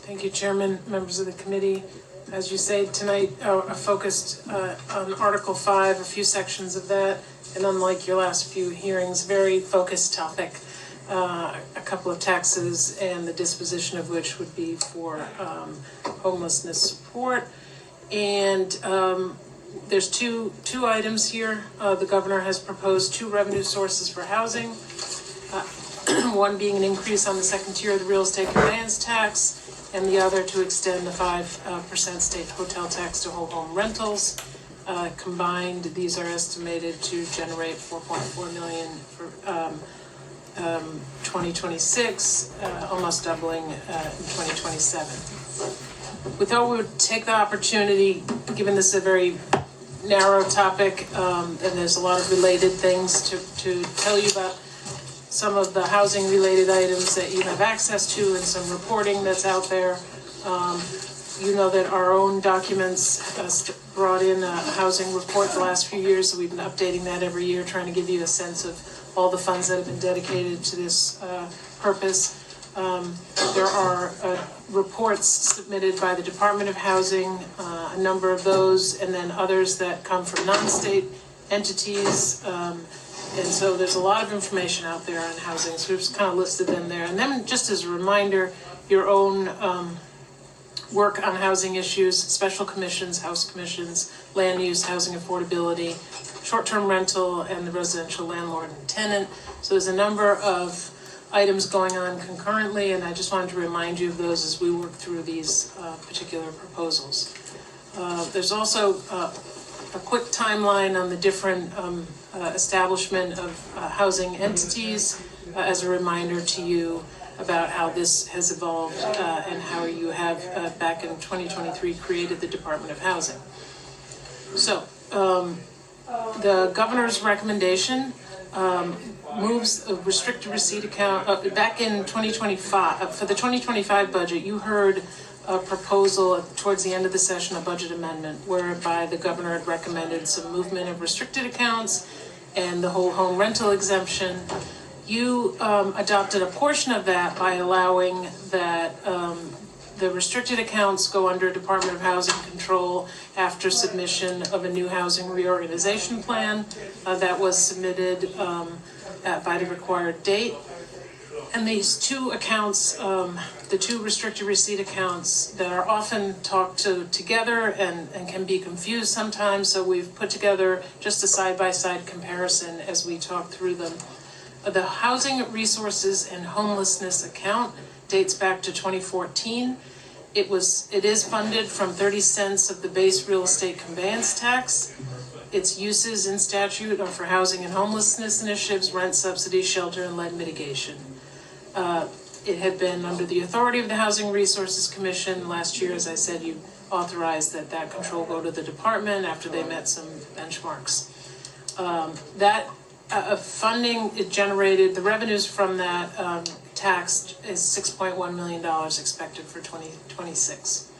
Thank you, Chairman, members of the committee. As you say, tonight focused on Article 5, a few sections of that, and unlike your last few hearings, very focused topic. A couple of taxes and the disposition of which would be for homelessness support. And there's two items here. The governor has proposed two revenue sources for housing. One being an increase on the second tier of the real estate conveyance tax, and the other to extend the 5% state hotel tax to whole home rentals. Combined, these are estimated to generate $4.4 million for 2026, almost doubling in 2027. We thought we would take the opportunity, given this is a very narrow topic, and there's a lot of related things to tell you about some of the housing related items that you have access to and some reporting that's out there. You know that our own documents brought in a housing report the last few years, so we've been updating that every year, trying to give you a sense of all the funds that have been dedicated to this purpose. There are reports submitted by the Department of Housing, a number of those, and then others that come from non-state entities. And so there's a lot of information out there on housing, so we've just kind of listed them there. And then just as a reminder, your own work on housing issues, special commissions, house commissions, land use, housing affordability, short-term rental, and the residential landlord and tenant. So there's a number of items going on concurrently, and I just wanted to remind you of those as we work through these particular proposals. There's also a quick timeline on the different establishment of housing entities as a reminder to you about how this has evolved and how you have back in 2023 created the Department of Housing. So the governor's recommendation moves a restricted receipt account back in 2025. For the 2025 budget, you heard a proposal towards the end of the session, a budget amendment, whereby the governor had recommended some movement of restricted accounts and the whole home rental exemption. You adopted a portion of that by allowing that the restricted accounts go under Department of Housing control after submission of a new housing reorganization plan that was submitted by the required date. And these two accounts, the two restricted receipt accounts that are often talked to together and can be confused sometimes, so we've put together just a side-by-side comparison as we talk through them. The Housing Resources and Homelessness account dates back to 2014. It is funded from 30 cents of the base real estate conveyance tax. Its uses in statute are for housing and homelessness initiatives, rent subsidies, shelter, and lead mitigation. It had been under the authority of the Housing Resources Commission. Last year, as I said, you authorized that control go to the department after they met some benchmarks. That funding, it generated, the revenues from that tax is $6.1 million expected for 2026.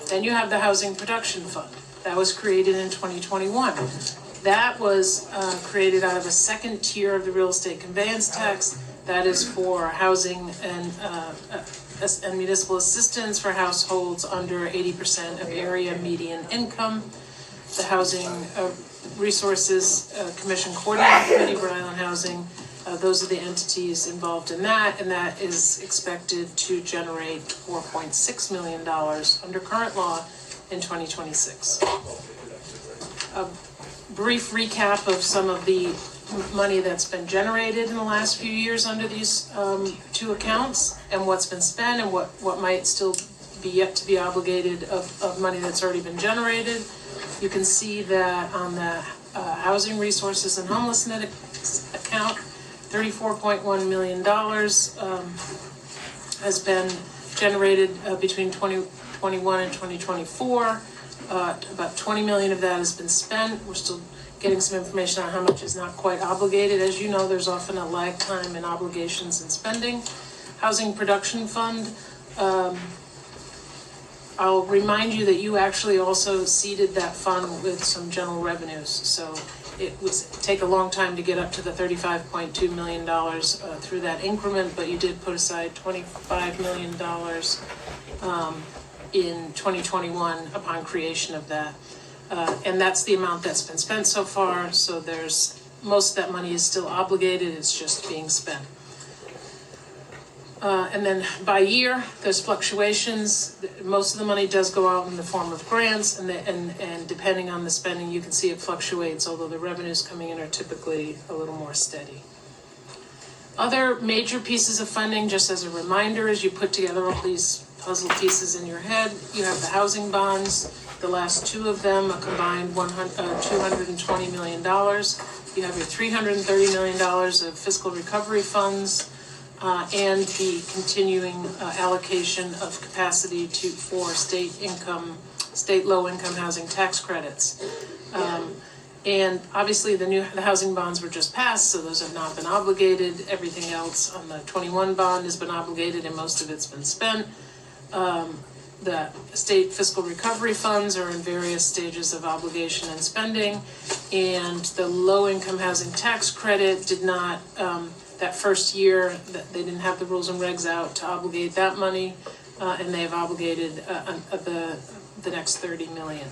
Then you have the Housing Production Fund. That was created in 2021. That was created out of a second tier of the real estate conveyance tax. That is for housing and municipal assistance for households under 80% of area median income. The Housing Resources Commission Coordinating Committee, Rhode Island Housing, those are the entities involved in that, and that is expected to generate $4.6 million under current law in 2026. A brief recap of some of the money that's been generated in the last few years under these two accounts and what's been spent and what might still be yet to be obligated of money that's already been generated. You can see that on the Housing Resources and Homelessness account, $34.1 million has been generated between 2021 and 2024. About 20 million of that has been spent. We're still getting some information on how much is not quite obligated. As you know, there's often a lag time in obligations and spending. Housing Production Fund, I'll remind you that you actually also seeded that fund with some general revenues. So it would take a long time to get up to the $35.2 million through that increment, but you did put aside $25 million in 2021 upon creation of that. And that's the amount that's been spent so far, so most of that money is still obligated, it's just being spent. And then by year, there's fluctuations. Most of the money does go out in the form of grants, and depending on the spending, you can see it fluctuates, although the revenues coming in are typically a little more steady. Other major pieces of funding, just as a reminder, as you put together all these puzzle pieces in your head, you have the housing bonds. The last two of them, a combined $220 million. You have your $330 million of fiscal recovery funds, and the continuing allocation of capacity for state low-income housing tax credits. And obviously the housing bonds were just passed, so those have not been obligated. Everything else on the 21 bond has been obligated and most of it's been spent. The state fiscal recovery funds are in various stages of obligation and spending, and the low-income housing tax credit did not, that first year, they didn't have the rules and regs out to obligate that money, and they've obligated the next $30 million.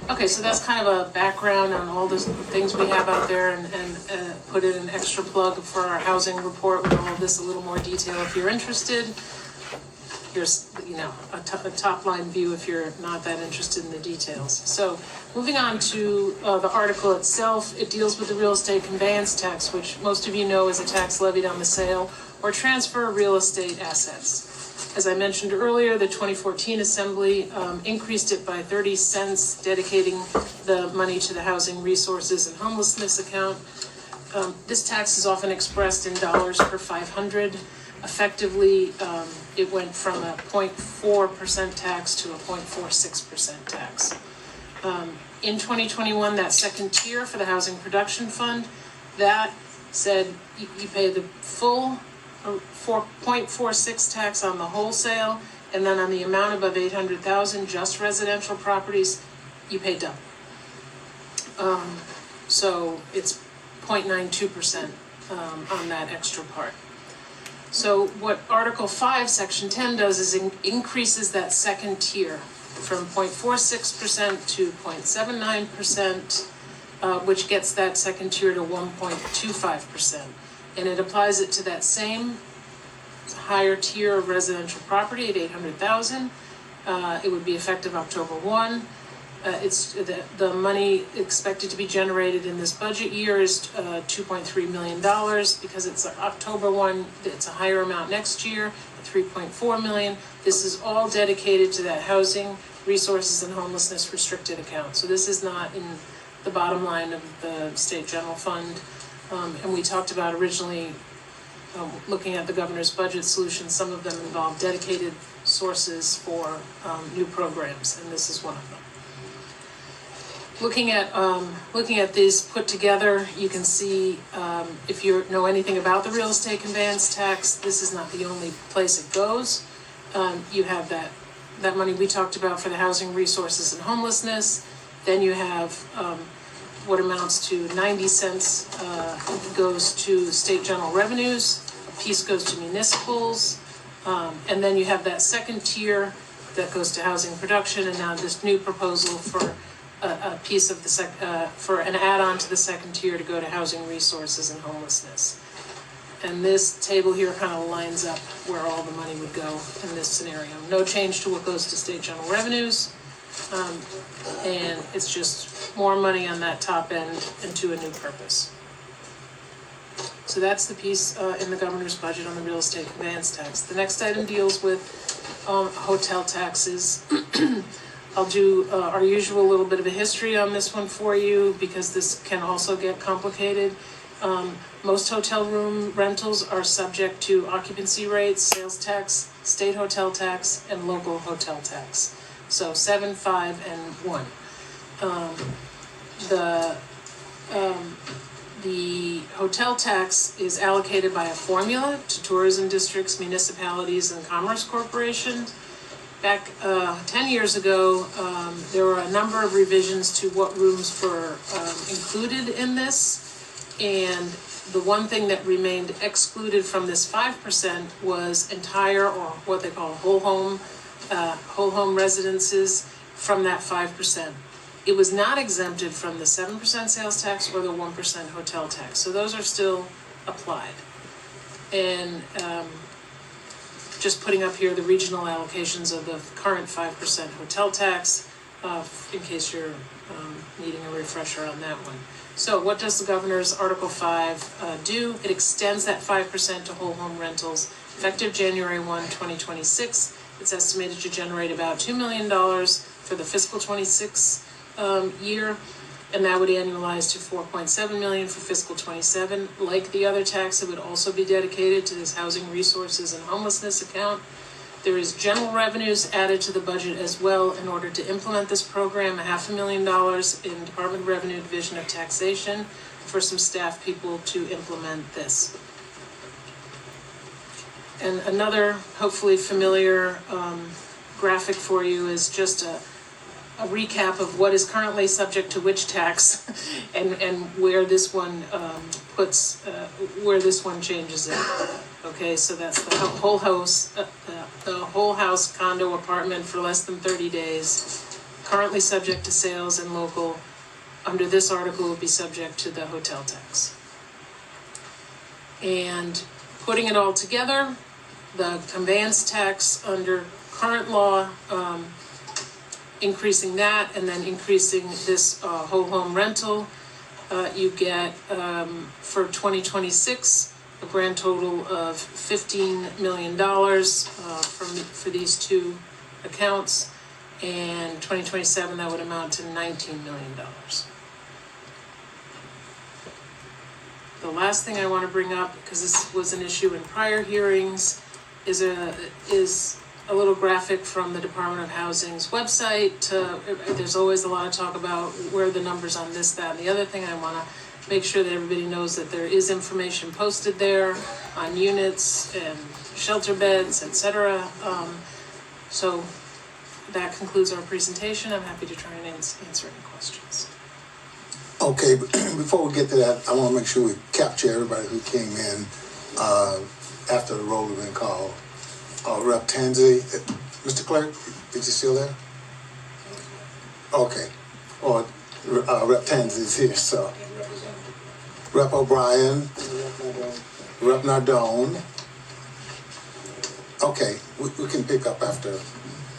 Okay, so that's kind of a background on all the things we have out there, and put in an extra plug for our housing report with all of this, a little more detail if you're interested. Here's, a top line view if you're not that interested in the details. So moving on to the article itself, it deals with the real estate conveyance tax, which most of you know is a tax levied on the sale or transfer of real estate assets. As I mentioned earlier, the 2014 Assembly increased it by 30 cents, dedicating the money to the Housing Resources and Homlessness account. This tax is often expressed in dollars per 500. Effectively, it went from a 0.4% tax to a 0.46% tax. In 2021, that second tier for the Housing Production Fund, that said you pay the full 0.46 tax on the wholesale, and then on the amount above 800,000, just residential properties, you pay double. So it's 0.92% on that extra part. So what Article 5, Section 10 does is increases that second tier from 0.46% to 0.79%, which gets that second tier to 1.25%. And it applies it to that same higher tier of residential property at 800,000. It would be effective October 1. It's the money expected to be generated in this budget year is $2.3 million. Because it's October 1, it's a higher amount next year, $3.4 million. This is all dedicated to that Housing Resources and Homelessness restricted account. So this is not in the bottom line of the state general fund. And we talked about originally looking at the governor's budget solution. Some of them involve dedicated sources for new programs, and this is one of them. Looking at these put together, you can see if you know anything about the real estate conveyance tax, this is not the only place it goes. You have that money we talked about for the Housing Resources and Homelessness. Then you have what amounts to 90 cents goes to state general revenues, a piece goes to municipals, and then you have that second tier that goes to housing production, and now this new proposal for a piece of the for an add-on to the second tier to go to Housing Resources and Homelessness. And this table here kind of lines up where all the money would go in this scenario. No change to what goes to state general revenues, and it's just more money on that top end and to a new purpose. So that's the piece in the governor's budget on the real estate conveyance tax. The next item deals with hotel taxes. I'll do our usual little bit of a history on this one for you because this can also get complicated. Most hotel room rentals are subject to occupancy rates, sales tax, state hotel tax, and local hotel tax. So 7, 5, and 1. The hotel tax is allocated by a formula to tourism districts, municipalities, and commerce corporations. Back 10 years ago, there were a number of revisions to what rooms were included in this, and The one thing that remained excluded from this 5% was entire, or what they call whole home residences from that 5%. It was not exempted from the 7% sales tax or the 1% hotel tax, so those are still applied. And just putting up here the regional allocations of the current 5% hotel tax, in case you're needing a refresher on that one. So what does the governor's Article 5 do? It extends that 5% to whole home rentals effective January 1, 2026. It's estimated to generate about $2 million for the fiscal 26 year, and that would annualize to $4.7 million for fiscal 27. Like the other tax, it would also be dedicated to this housing resources and homelessness account. There is general revenues added to the budget as well in order to implement this program, $500,000 in Department of Revenue Division of Taxation for some staff people to implement this. And another hopefully familiar graphic for you is just a recap of what is currently subject to which tax and where this one where this one changes it. Okay, so that's the whole house condo apartment for less than 30 days, currently subject to sales and local. Under this article will be subject to the hotel tax. And putting it all together, the conveyance tax under current law, increasing that and then increasing this whole home rental, you get for 2026 a grand total of $15 million for these two accounts, and 2027 that would amount to $19 million. The last thing I want to bring up, because this was an issue in prior hearings, is a little graphic from the Department of Housing's website. There's always a lot of talk about where the numbers on this, that, and the other thing. I want to make sure that everybody knows that there is information posted there on units and shelter beds, etc. So that concludes our presentation. I'm happy to try and answer any questions. Okay, but before we get to that, I want to make sure we capture everybody who came in after the roll had been called. Rep. Tansey, Mr. Clerk, is you still there? Okay. Or Rep. Tansey's here, so. Rep. O'Brien, Rep. Nardone. Okay, we can pick up after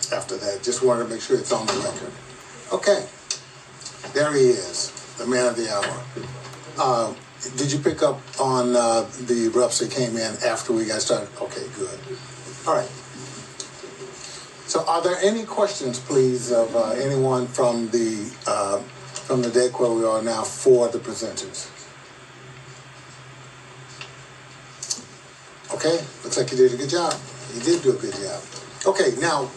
that. Just wanted to make sure it's on the record. Okay, there he is, the man of the hour. Did you pick up on the reps that came in after we got started? Okay, good. All right. So are there any questions, please, of anyone from the deck where we are now for the presenters? Okay, looks like you did a good job. You did do a good job. Okay, now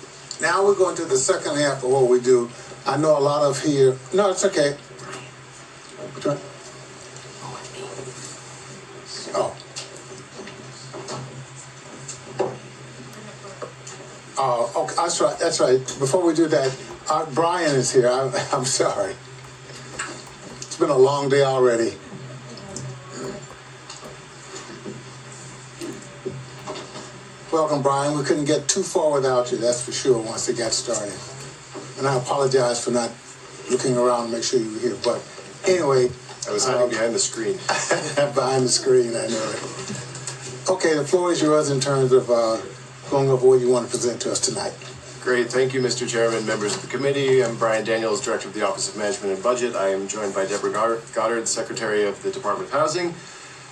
we're going to the second half of what we do. I know a lot of here. No, it's okay. Which one? Oh. Okay, that's right. Before we do that, Brian is here. I'm sorry. It's been a long day already. Welcome, Brian. We couldn't get too far without you, that's for sure, once it got started. And I apologize for not looking around to make sure you were here. But anyway. I was hiding behind the screen. Behind the screen, I know it. Okay, the floor is yours in terms of going over what you want to present to us tonight. Great. Thank you, Mr. Chairman, members of the committee. I'm Brian Daniels, Director of the Office of Management and Budget. I am joined by Deborah Goddard, Secretary of the Department of Housing.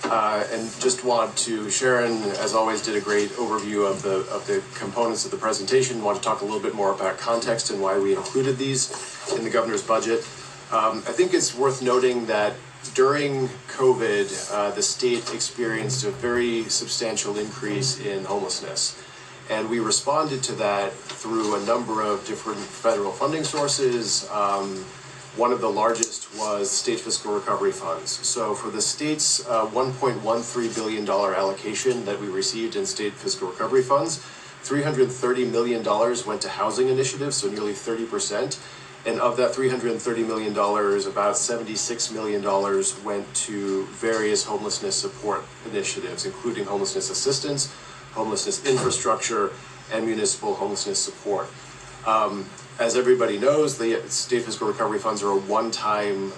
And just want to, Sharon, as always, did a great overview of the components of the presentation. Want to talk a little bit more about context and why we included these in the governor's budget. I think it's worth noting that during COVID, the state experienced a very substantial increase in homelessness. And we responded to that through a number of different federal funding sources. One of the largest was state fiscal recovery funds. So for the state's $1.13 billion allocation that we received in state fiscal recovery funds, $330 million went to housing initiatives, so nearly 30%, And of that $330 million, about $76 million went to various homelessness support initiatives, including homelessness assistance, homelessness infrastructure, and municipal homelessness support. As everybody knows, the state fiscal recovery funds are a one-time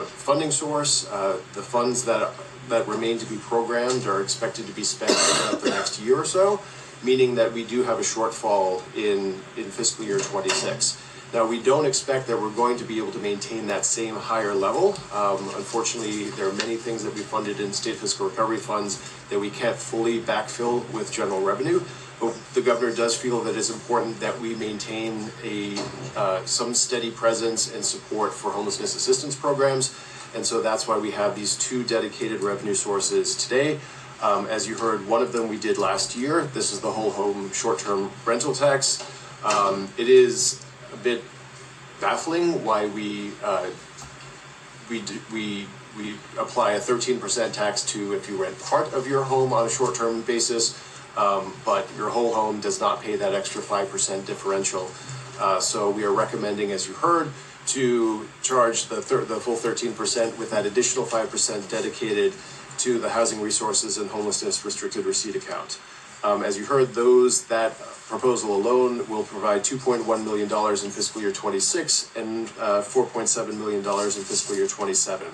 funding source. The funds that remain to be programmed are expected to be spent throughout the next year or so, meaning that we do have a shortfall in fiscal year 26. Now, we don't expect that we're going to be able to maintain that same higher level. Unfortunately, there are many things that we funded in state fiscal recovery funds that we can't fully backfill with general revenue. But the governor does feel that it's important that we maintain some steady presence and support for homelessness assistance programs. And so that's why we have these two dedicated revenue sources today. As you heard, one of them we did last year. This is the whole home short-term rental tax. It is a bit baffling why we apply a 13% tax to if you rent part of your home on a short-term basis, but your whole home does not pay that extra 5% differential. So we are recommending, as you heard, to charge the full 13% with that additional 5% dedicated to the Housing Resources and Homelessness Restricted Receipt Account. As you heard, that proposal alone will provide $2.1 million in fiscal year 26 and $4.7 million in fiscal year 27.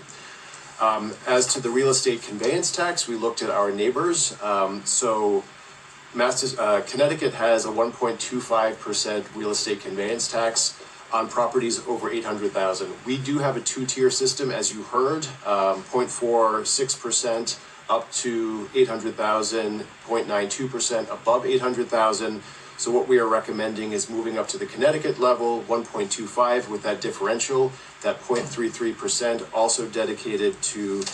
As to the real estate conveyance tax, we looked at our neighbors. Connecticut has a 1.25% real estate conveyance tax on properties over 800,000. We do have a two-tier system, as you heard, 0.46% up to 800,000, 0.92% above 800,000. So what we are recommending is moving up to the Connecticut level, 1.25 with that differential, that 0.33% also dedicated to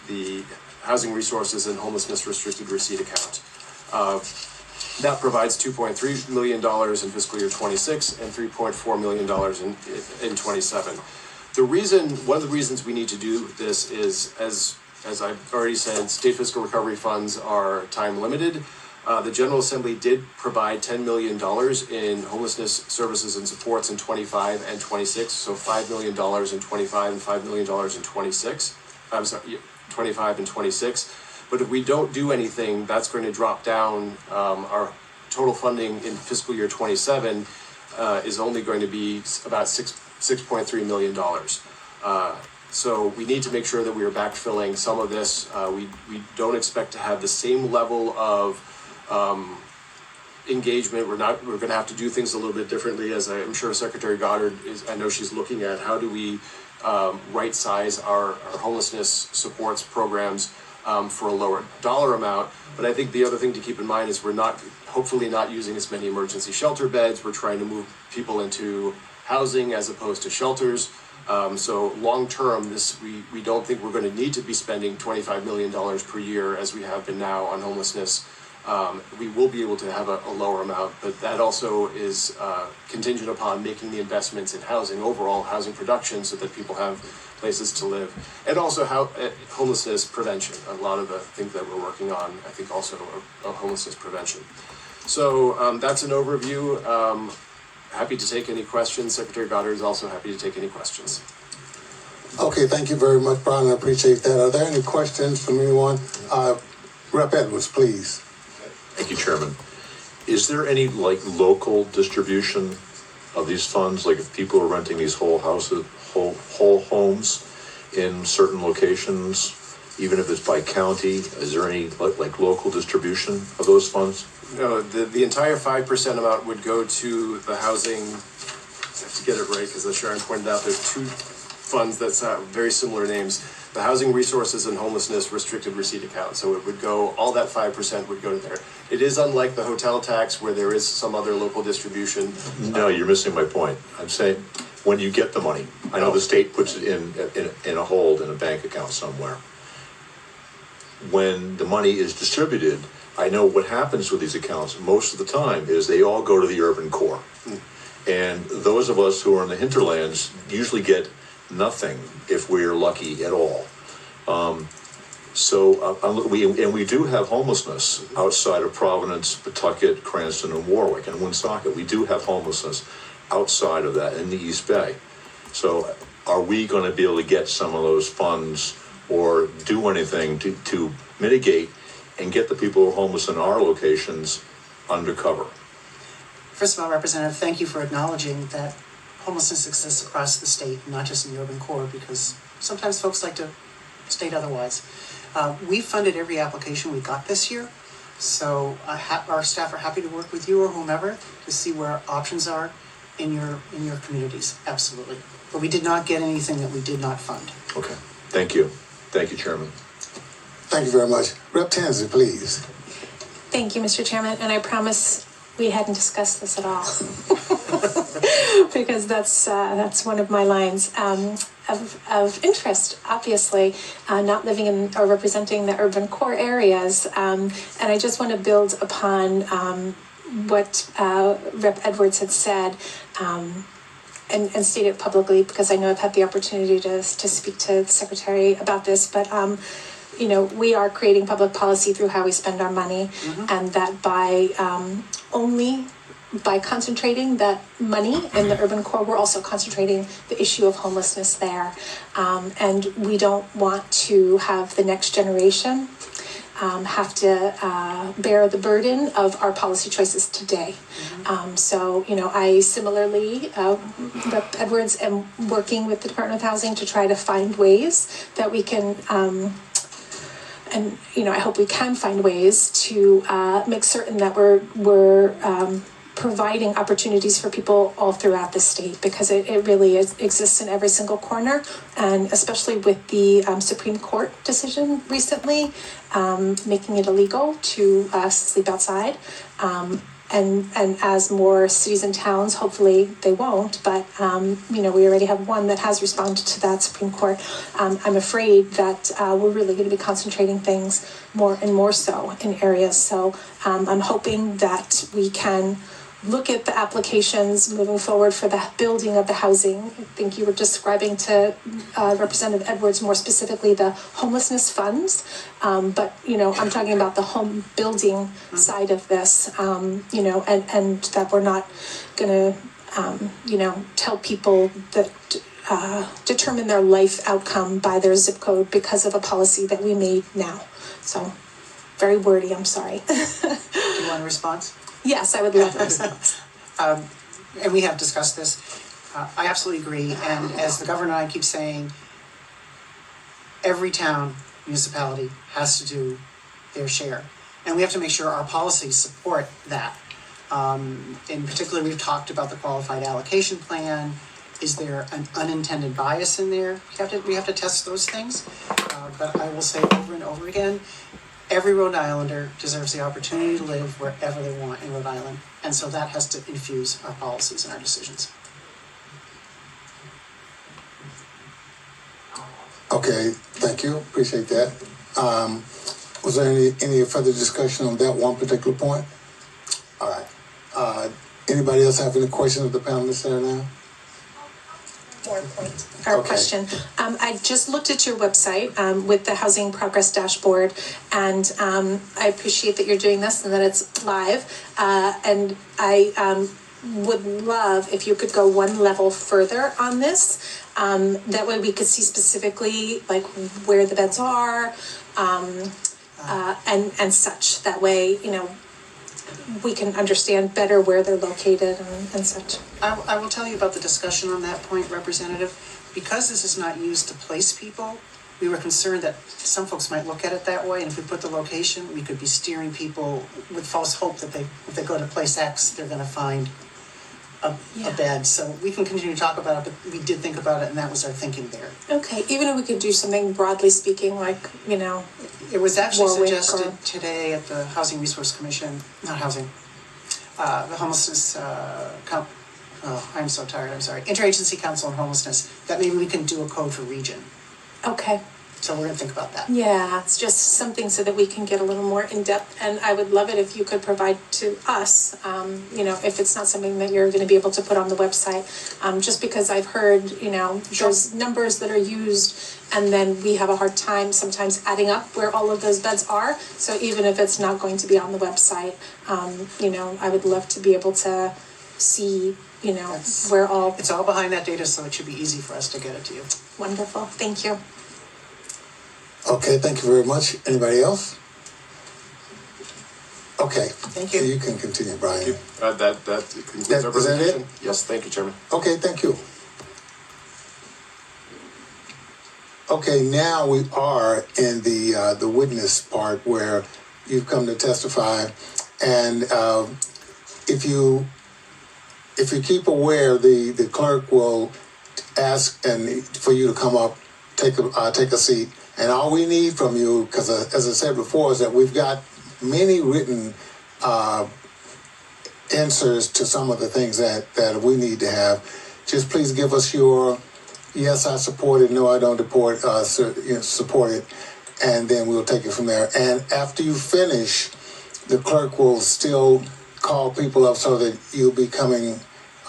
the Housing Resources and Homelessness Restricted Receipt Account. That provides $2.3 million in fiscal year 26 and $3.4 million in 27. One of the reasons we need to do this is, as I've already said, state fiscal recovery funds are time limited. The General Assembly did provide $10 million in homelessness services and supports in 25 and 26, so $5 million in 25 and $5 million in 26. I'm sorry, 25 and 26. But if we don't do anything, that's going to drop down. Our total funding in fiscal year 27 is only going to be about $6.3 million. So we need to make sure that we are backfilling some of this. We don't expect to have the same level of engagement. We're going to have to do things a little bit differently, as I'm sure Secretary Goddard I know she's looking at how do we right size our homelessness supports programs for a lower dollar amount. But I think the other thing to keep in mind is we're hopefully not using as many emergency shelter beds. We're trying to move people into housing as opposed to shelters. So long term, we don't think we're going to need to be spending $25 million per year as we have been now on homelessness. We will be able to have a lower amount, but that also is contingent upon making the investments in housing, overall housing production, so that people have places to live. And also homelessness prevention. A lot of the things that we're working on, I think, also are homelessness prevention. So that's an overview. Happy to take any questions. Secretary Goddard is also happy to take any questions. Okay, thank you very much, Brian. I appreciate that. Are there any questions from anyone? Rep. Edwards, please. Thank you, Chairman. Is there any local distribution of these funds? Like if people are renting these whole homes in certain locations, even if it's by county, is there any local distribution of those funds? No, the entire 5% amount would go to the housing. I have to get it right because as Sharon pointed out, there's two funds that have very similar names. The Housing Resources and Homelessness Restricted Receipt Account. So it would go, all that 5% would go to there. It is unlike the hotel tax where there is some other local distribution. No, you're missing my point. I'm saying when you get the money, I know the state puts it in a hold in a bank account somewhere. When the money is distributed, I know what happens with these accounts most of the time is they all go to the urban core. And those of us who are in the hinterlands usually get nothing if we're lucky at all. We do have homelessness outside of Providence, Pawtucket, Cranston, and Warwick, and Woonsocket. We do have homelessness. outside of that in the East Bay. So are we going to be able to get some of those funds or do anything to mitigate and get the people who are homeless in our locations undercover? First of all, Representative, thank you for acknowledging that homelessness exists across the state, not just in the urban core, because sometimes folks like to state otherwise. We funded every application we got this year, so our staff are happy to work with you or whomever to see where options are in your communities, absolutely. But we did not get anything that we did not fund. Okay, thank you. Thank you, Chairman. Thank you very much. Rep. Tansey, please. Thank you, Mr. Chairman, and I promise we hadn't discussed this at all. Because that's one of my lines of interest, obviously, not living in or representing the urban core areas. And I just want to build upon what Rep. Edwards had said and state it publicly, because I know I've had the opportunity to speak to the Secretary about this, but you know, we are creating public policy through how we spend our money, and that by only by concentrating that money in the urban core, we're also concentrating the issue of homelessness there. And we don't want to have the next generation have to bear the burden of our policy choices today. So, you know, I similarly, Rep. Edwards, am working with the Department of Housing to try to find ways that we can and you know, I hope we can find ways to make certain that we're providing opportunities for people all throughout the state, because it really exists in every single corner, and especially with the Supreme Court decision recently, making it illegal to sleep outside. And as more cities and towns, hopefully they won't, but you know, we already have one that has responded to that Supreme Court. I'm afraid that we're really going to be concentrating things more and more so in areas. So I'm hoping that we can look at the applications moving forward for the building of the housing. I think you were describing to Representative Edwards more specifically the homelessness funds, but you know, I'm talking about the home building side of this, you know, and that we're not gonna, you know, tell people that determine their life outcome by their zip code because of a policy that we made now. So very wordy, I'm sorry. Do you want a response? Yes, I would love a response. And we have discussed this. I absolutely agree. And as the governor and I keep saying, every town, municipality has to do their share. And we have to make sure our policies support that. In particular, we've talked about the qualified allocation plan. Is there an unintended bias in there? We have to test those things. But I will say over and over again, every Rhode Islander deserves the opportunity to live wherever they want in Rhode Island. And so that has to infuse our policies and our decisions. Okay, thank you. Appreciate that. Was there any further discussion on that one particular point? All right. Anybody else have any questions of the panelists there now? Our Okay. question. I just looked at your website with the Housing Progress Dashboard, and I appreciate that you're doing this and that it's live. And I would love if you could go one level further on this. That way we could see specifically like where the beds are and such. That way, you know, we can understand better where they're located and such. I will tell you about the discussion on that point, Representative. Because this is not used to place people, we were concerned that some folks might look at it that way, and if we put the location, we could be steering people with false hope that if they go to place X, they're going to find a bed. So we can continue to talk about it, but we did think about it, and that was our thinking there. Okay, even if we could do something broadly speaking, like, you know, It was actually Warwick suggested or- today at the Housing Resource Commission, not housing, the homelessness, I'm so tired, I'm sorry, Interagency Council on Homelessness, that maybe we can do a code for region. okay. So we're gonna think about that. Yeah, it's just something so that we can get a little more in depth, and I would love it if you could provide to us, you know, if it's not something that you're gonna be able to put on the website, just because I've heard, you know, there's numbers that are used, and then we have a hard time sometimes adding up where all of those beds are, so even if it's not going to be on the website, you know, I would love to be able to see, That's- we're all It's all behind that data, so it should be easy for us to get it to you. wonderful. Thank you. Okay, thank you very much. Anybody else? Okay. Thank you. You can continue, Brian. That concludes our Is that it? presentation. Yes, thank you, Chairman. Okay, thank you. Okay, now we are in the witness part where you've come to testify, and if you keep aware, the clerk will ask and for you to come up, take a seat, and all we need from you, because as I said before, is that we've got many written answers to some of the things that we need to have. Just please give us your yes, I support it, no, I don't support it, and then we'll take it from there. And after you finish, the clerk will still call people up so that you'll be coming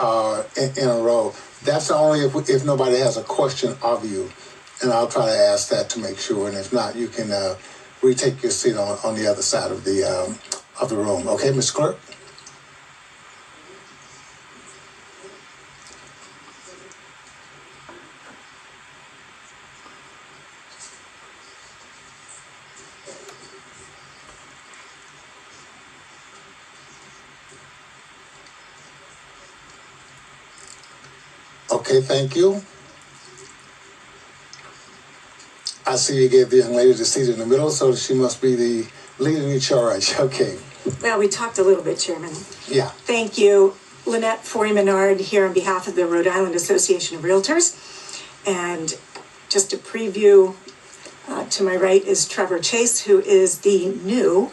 in a row. That's only if nobody has a question of you, and I'll try to ask that to make sure. And if not, you can retake your seat on the other side of the room. Okay, Mr. Clerk? Okay, thank you. I see you gave the young lady the seat in the middle, so she must be the leader in charge. Okay, Well, we talked a little bit, Chairman. yeah. Thank you. Lynette Foy-Menard here on behalf of the Rhode Island Association of Realtors. And just a preview, to my right is Trevor Chase, who is the new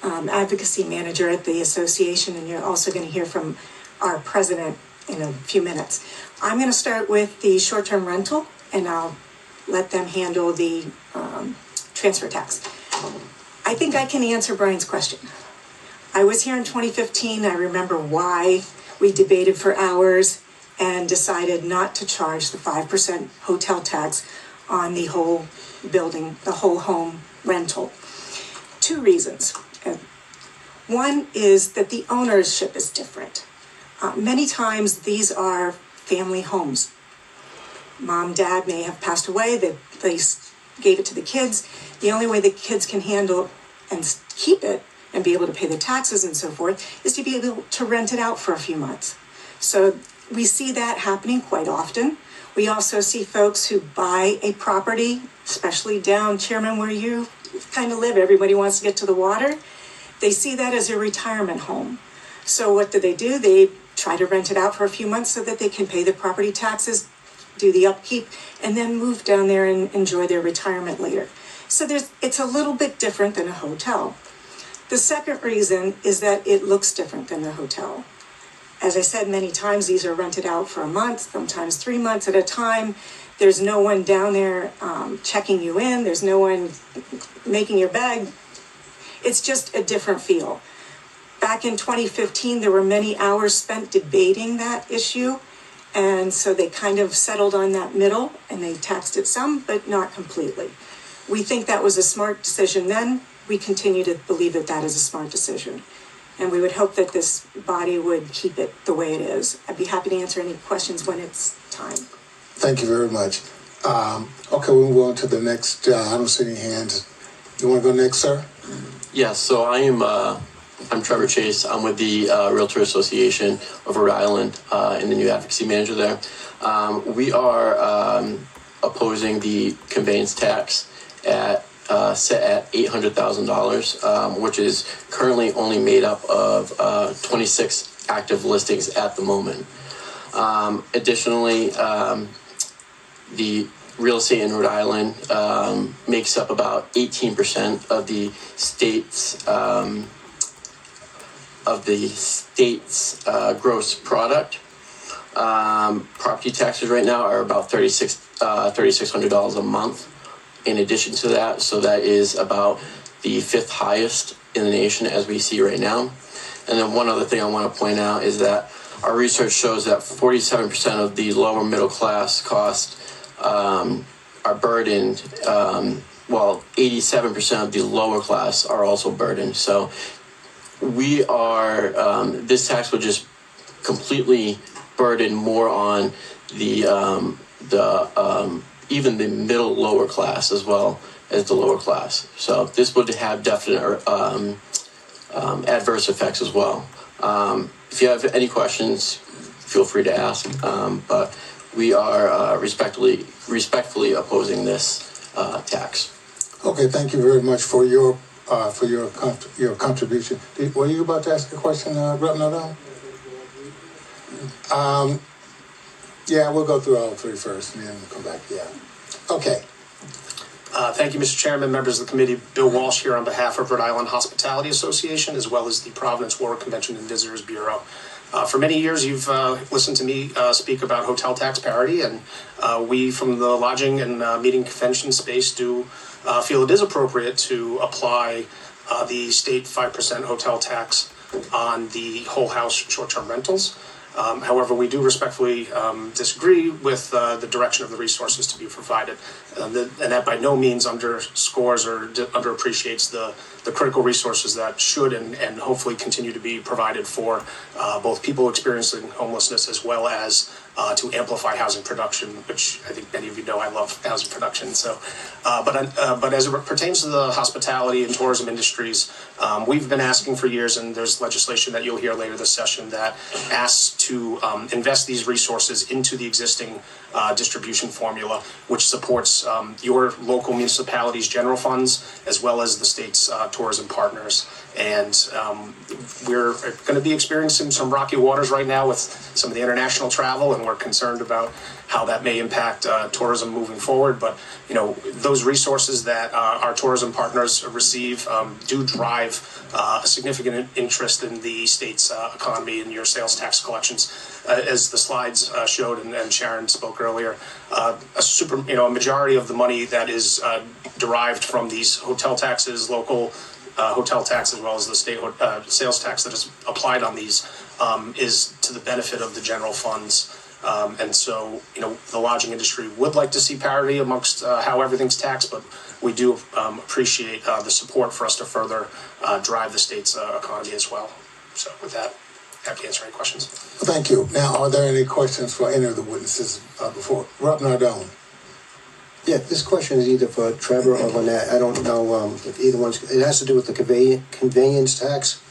advocacy manager at the association. And you're also going to hear from our president in a few minutes. I'm going to start with the short-term rental, and I'll let them handle the transfer tax. I think I can answer Brian's question. I was here in 2015. I remember why we debated for hours and decided not to charge the 5% hotel tax on the whole building, the whole home rental. Two reasons. One is that the ownership is different. Many times these are family homes. Mom, dad may have passed away, they gave it to the kids. The only way the kids can handle and keep it and be able to pay the taxes and so forth is to be able to rent it out for a few months. So we see that happening quite often. We also see folks who buy a property, especially down, Chairman, where you kind of live, everybody wants to get to the water. They see that as a retirement home. So what do? They try to rent it out for a few months so that they can pay the property taxes, do the upkeep, and then move down there and enjoy their retirement later. So it's a little bit different than a hotel. The second reason is that it looks different than a hotel. As I said many times, these are rented out for a month, sometimes 3 months at a time. There's no one down there checking you in. There's no one making your bag. It's just a different feel. Back in 2015, there were many hours spent debating that issue. And so they kind of settled on that middle and they taxed it some, but not completely. We think that was a smart decision then. We continue to believe that that is a smart decision. And we would hope that this body would keep it the way it is. I'd be happy to answer any questions when it's time. Thank you very much. Okay, we'll move on to the next. I don't see any hands. You want to go next, sir? Yes, so I'm Trevor Chase. I'm with the Realtor Association of Rhode Island and the new advocacy manager there. We are opposing the conveyance tax set at $800,000, which is currently only made up of 26 active listings at the moment. Additionally, the real estate in Rhode Island makes up about 18% of the state's gross product. Property taxes right now are about $3,600 a month. In addition to that, so that is about the fifth highest in the nation as we see right now. And then one other thing I want to point out is that our research shows that 47% of the lower middle class costs are burdened, while 87% of the lower class are also burdened. So we are, this tax would just completely burden more on the even the middle lower class as well as the lower class. So this would have definite adverse effects as well. If you have any questions, feel free to ask. But we are respectfully opposing this tax. Okay, thank you very much for your contribution. Were you about to ask a question, Rep. Nadal? Yeah, we'll go through all three first and then we'll come back. Yeah. Okay. Thank you, Mr. Chairman, members of the committee. Bill Walsh here on behalf of Rhode Island Hospitality Association, as well as the Providence Warwick Convention and Visitors Bureau. For many years, you've listened to me speak about hotel tax parity, and we from the lodging and meeting convention space do feel it is appropriate to apply the state 5% hotel tax on the whole house short-term rentals. However, we do respectfully disagree with the direction of the resources to be provided, and that by no means underscores or underappreciates the critical resources that should and hopefully continue to be provided for both people experiencing homelessness as well as to amplify housing production, which I think many of you know I love housing production. So, but as it pertains to the hospitality and tourism industries, we've been asking for years, and there's legislation that you'll hear later this session that asks to invest these resources into the existing distribution formula, which supports your local municipalities' general funds as well as the state's tourism partners. And we're going to be experiencing some rocky waters right now with some of the international travel, and we're concerned about how that may impact tourism moving forward. But you know, those resources that our tourism partners receive do drive a significant interest in the state's economy and your sales tax collections. As the slides showed and Sharon spoke earlier, a majority of the money that is derived from these hotel taxes, local hotel tax, as well as the state sales tax that is applied on these, is to the benefit of the general funds. And so, you know, the lodging industry would like to see parity amongst how everything's taxed, but we do appreciate the support for us to further drive the state's economy as well. So with that, happy to answer any questions. Thank you. Now, are there any questions for any of the witnesses before? Rep. Nardone. Yeah, this question is either for Trevor or Lynette. I don't know if either one's, it has to do with the conveyance tax.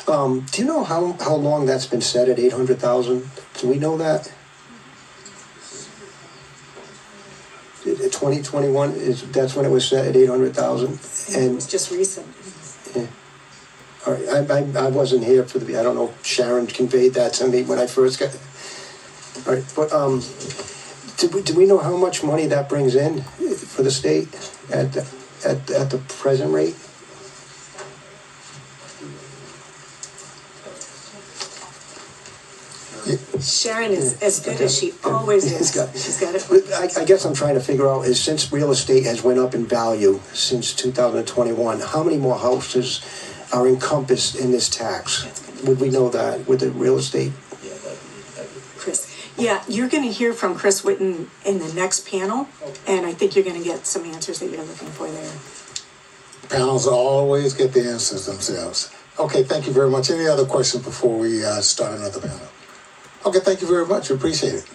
Do you know how long that's been set at 800,000? Do we know that? 2021 that's when it was set at 800,000, and It's just recent. yeah. All right, I wasn't here for I don't know. Sharon conveyed that to me when I first got. All right, but do we know how much money that brings in for the state at the present rate? Sharon is as good as she always is. She's got it. I guess I'm trying to figure out is since real estate has went up in value since 2021, how many more houses are encompassed in this tax? Would we know that with the real estate? Chris. Yeah, you're going to hear from Chris Whitten in the next panel, and I think you're going to get some answers that you're looking for there. Panels always get the answers themselves. Okay, thank you very much. Any other questions before we start another panel? Okay, thank you very much. We appreciate it.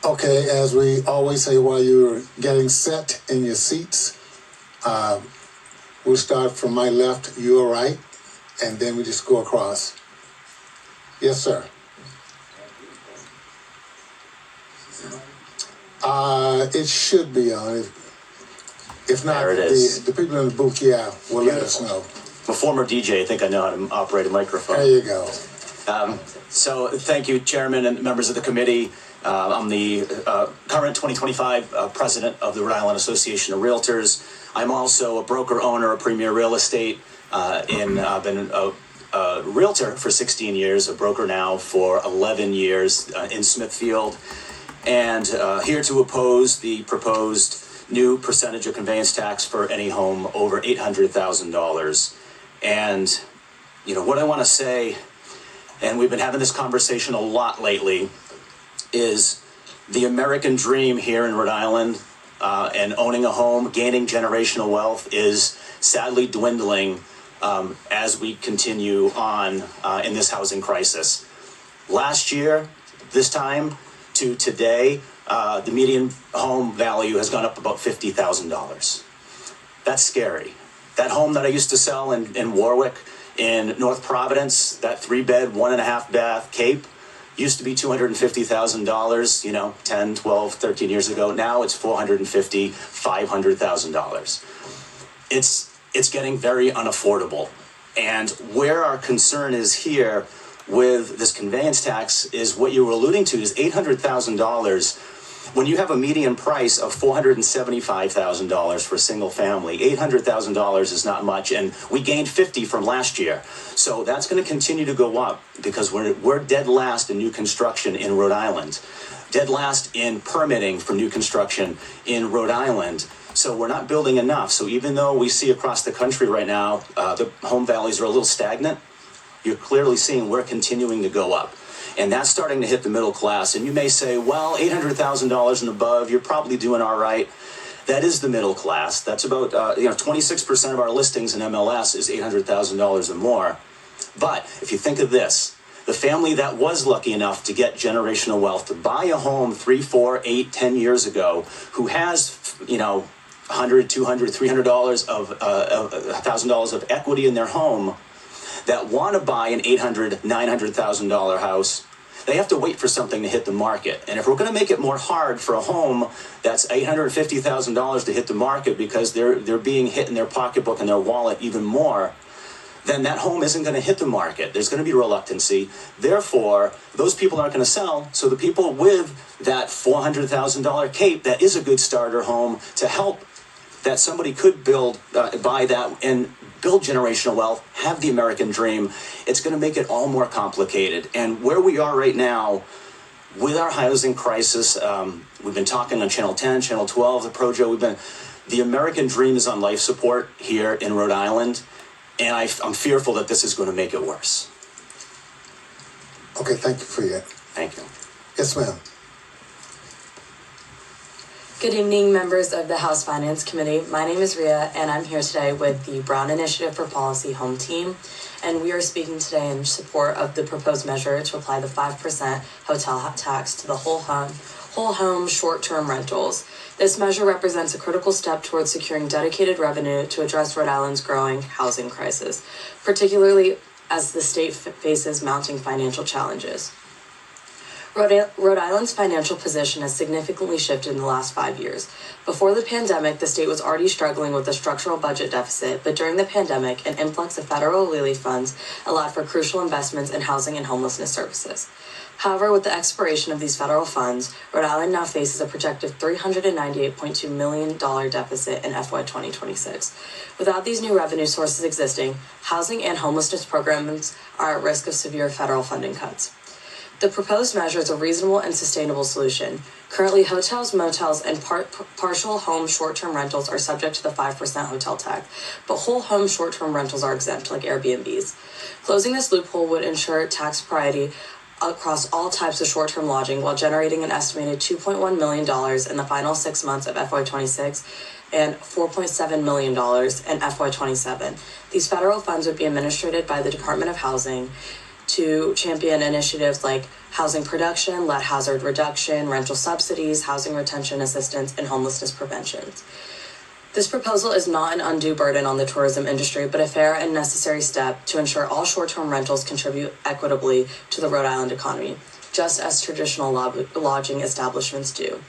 Okay, as we always say while you're getting set in your seats, we'll start from my left, your right, and then we just go across. Yes, sir. It should be on. If not, There it is. the people in the booth, yeah, will let us know. I'm a former DJ. I think I know how to operate a microphone. There you go. So thank you, Chairman and members of the committee. I'm the current 2025 president of the Rhode Island Association of Realtors. I'm also a broker owner of Premier Real Estate. I've been a realtor for 16 years, a broker now for 11 years in Smithfield, and here to oppose the proposed new percentage of conveyance tax for any home over $800,000. And, you know, what I want to say, and we've been having this conversation a lot lately, is the American dream here in Rhode Island, and owning a home, gaining generational wealth is sadly dwindling as we continue on in this housing crisis. Last year, this time to today, the median home value has gone up about $50,000. That's scary. That home that I used to sell in Warwick, in North Providence, that 3-bed, 1.5 bath Cape, used to be $250,000, 10, 12, 13 years ago. Now it's $450,000, $500,000. It's getting very unaffordable. And where our concern is here with this conveyance tax is what you were alluding to is $800,000. When you have a median price of $475,000 for a single family, $800,000 is not much, and we gained 50 from last year. So that's going to continue to go up because we're dead last in new construction in Rhode Island, dead last in permitting for new construction in Rhode Island. So we're not building enough. So even though we see across the country right now, the home values are a little stagnant, you're clearly seeing we're continuing to go up. And that's starting to hit the middle class. And you may say, well, $800,000 and above, you're probably doing all right. That is the middle class. That's about, 26% of our listings in MLS is $800,000 or more. But if you think of this, the family that was lucky enough to get generational wealth, to buy a home 3, 4, 8, 10 years ago, who has, $100, $200, $300 of $1,000 of equity in their home, that want to buy an $800,000, $900,000 house, they have to wait for something to hit the market. And if we're going to make it more hard for a home that's $850,000 to hit the market because they're being hit in their pocketbook and their wallet even more, then that home isn't going to hit the market. There's going to be reluctancy. Therefore, those people aren't going to sell. So the people with that $400,000 Cape, that is a good starter home to help that somebody could buy that and build generational wealth, have the American dream, it's going to make it all more complicated. And where we are right now with our housing crisis, we've been talking on Channel 10, Channel 12, the Projo, the American dream is on life support here in Rhode Island, and I'm fearful that this is going to make it worse. Okay, thank you for your. Thank you. Yes, ma'am. Good evening, members of the House Finance Committee. My name is Ria, and I'm here today with the Brown Initiative for Policy Home Team. And we are speaking today in support of the proposed measure to apply the 5% hotel tax to the whole home short-term rentals. This measure represents a critical step towards securing dedicated revenue to address Rhode Island's growing housing crisis, particularly as the state faces mounting financial challenges. Rhode Island's financial position has significantly shifted in the last 5 years. Before the pandemic, the state was already struggling with a structural budget deficit, but during the pandemic, an influx of federal relief funds allowed for crucial investments in housing and homelessness services. However, with the expiration of these federal funds, Rhode Island now faces a projected $398.2 million deficit in FY 2026. Without these new revenue sources existing, housing and homelessness programs are at risk of severe federal funding cuts. The proposed measure is a reasonable and sustainable solution. Currently, hotels, motels, and partial home short-term rentals are subject to the 5% hotel tax, but whole home short-term rentals are exempt, like Airbnbs. Closing this loophole would ensure tax parity across all types of short-term lodging while generating an estimated $2.1 million in the final 6 months of FY 26 and $4.7 million in FY 27. These federal funds would be administered by the Department of Housing to champion initiatives like housing production, lead hazard reduction, rental subsidies, housing retention assistance, and homelessness prevention. This proposal is not an undue burden on the tourism industry, but a fair and necessary step to ensure all short-term rentals contribute equitably to the Rhode Island economy, just as traditional lodging establishments do.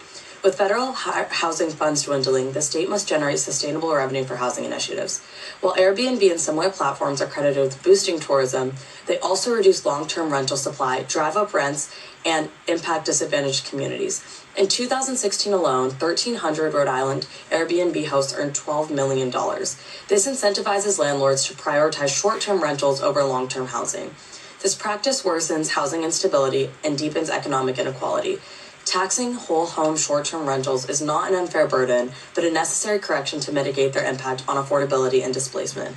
With federal housing funds dwindling, the state must generate sustainable revenue for housing initiatives. While Airbnb and similar platforms are credited with boosting tourism, they also reduce long-term rental supply, drive up rents, and impact disadvantaged communities. In 2016 alone, 1,300 Rhode Island Airbnb hosts earned $12 million. This incentivizes landlords to prioritize short-term rentals over long-term housing. This practice worsens housing instability and deepens economic inequality. Taxing whole home short-term rentals is not an unfair burden, but a necessary correction to mitigate their impact on affordability and displacement.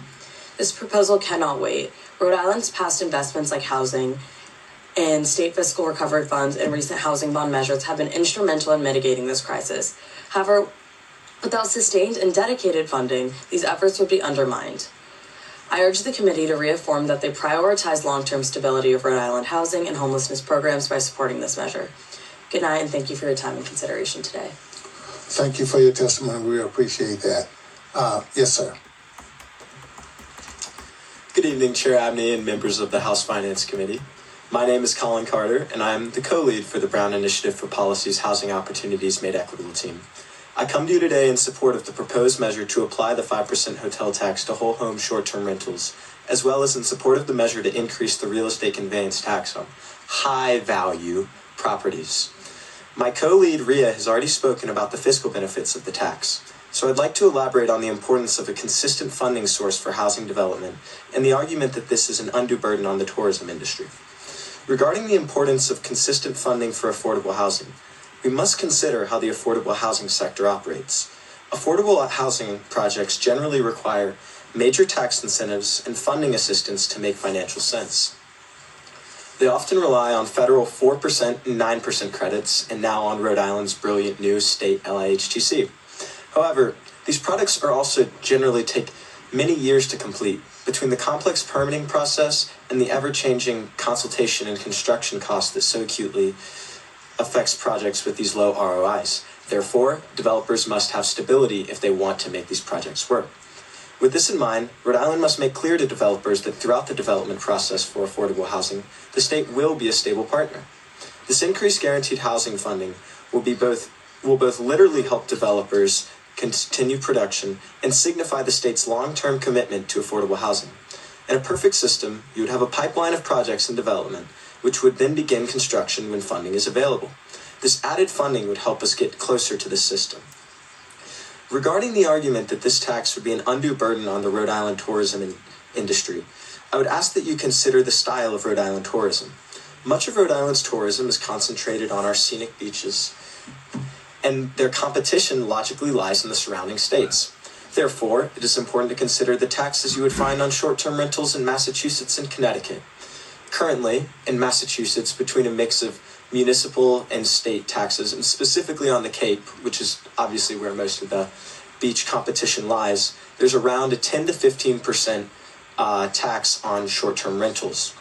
This proposal cannot wait. Rhode Island's past investments like housing and state fiscal recovery funds and recent housing bond measures have been instrumental in mitigating this crisis. However, without sustained and dedicated funding, these efforts would be undermined. I urge the committee to reaffirm that they prioritize long-term stability of Rhode Island housing and homelessness programs by supporting this measure. Good night, and thank you for your time and consideration today. Thank you for your testimony. We appreciate that. Yes, sir. Good evening, Chair Abney and members of the House Finance Committee. My name is Colin Carter, and I'm the co-lead for the Brown Initiative for Policy's Housing Opportunities Made Equitable team. I come to you today in support of the proposed measure to apply the 5% hotel tax to whole home short-term rentals, as well as in support of the measure to increase the real estate conveyance tax on high-value properties. My co-lead, Rhea, has already spoken about the fiscal benefits of the tax, so I'd like to elaborate on the importance of a consistent funding source for housing development and the argument that this is an undue burden on the tourism industry. Regarding the importance of consistent funding for affordable housing, we must consider how the affordable housing sector operates. Affordable housing projects generally require major tax incentives and funding assistance to make financial sense. They often rely on federal 4% and 9% credits, and now on Rhode Island's brilliant new state LIHTC. However, these projects are also generally take many years to complete. Between the complex permitting process and the ever-changing consultation and construction costs that so acutely affects projects with these low ROIs. Therefore, developers must have stability if they want to make these projects work. With this in mind, Rhode Island must make clear to developers that throughout the development process for affordable housing, the state will be a stable partner. This increased guaranteed housing funding will both literally help developers continue production and signify the state's long-term commitment to affordable housing. In a perfect system, you would have a pipeline of projects in development, which would then begin construction when funding is available. This added funding would help us get closer to this system. Regarding the argument that this tax would be an undue burden on the Rhode Island tourism industry, I would ask that you consider the style of Rhode Island tourism. Much of Rhode Island's tourism is concentrated on our scenic beaches, and their competition logically lies in the surrounding states. Therefore, it is important to consider the taxes you would find on short-term rentals in Massachusetts and Connecticut. Currently, in Massachusetts, between a mix of municipal and state taxes, and specifically on the Cape, which is obviously where most of the beach competition lies, there's around a 10 to 15% tax on short-term rentals.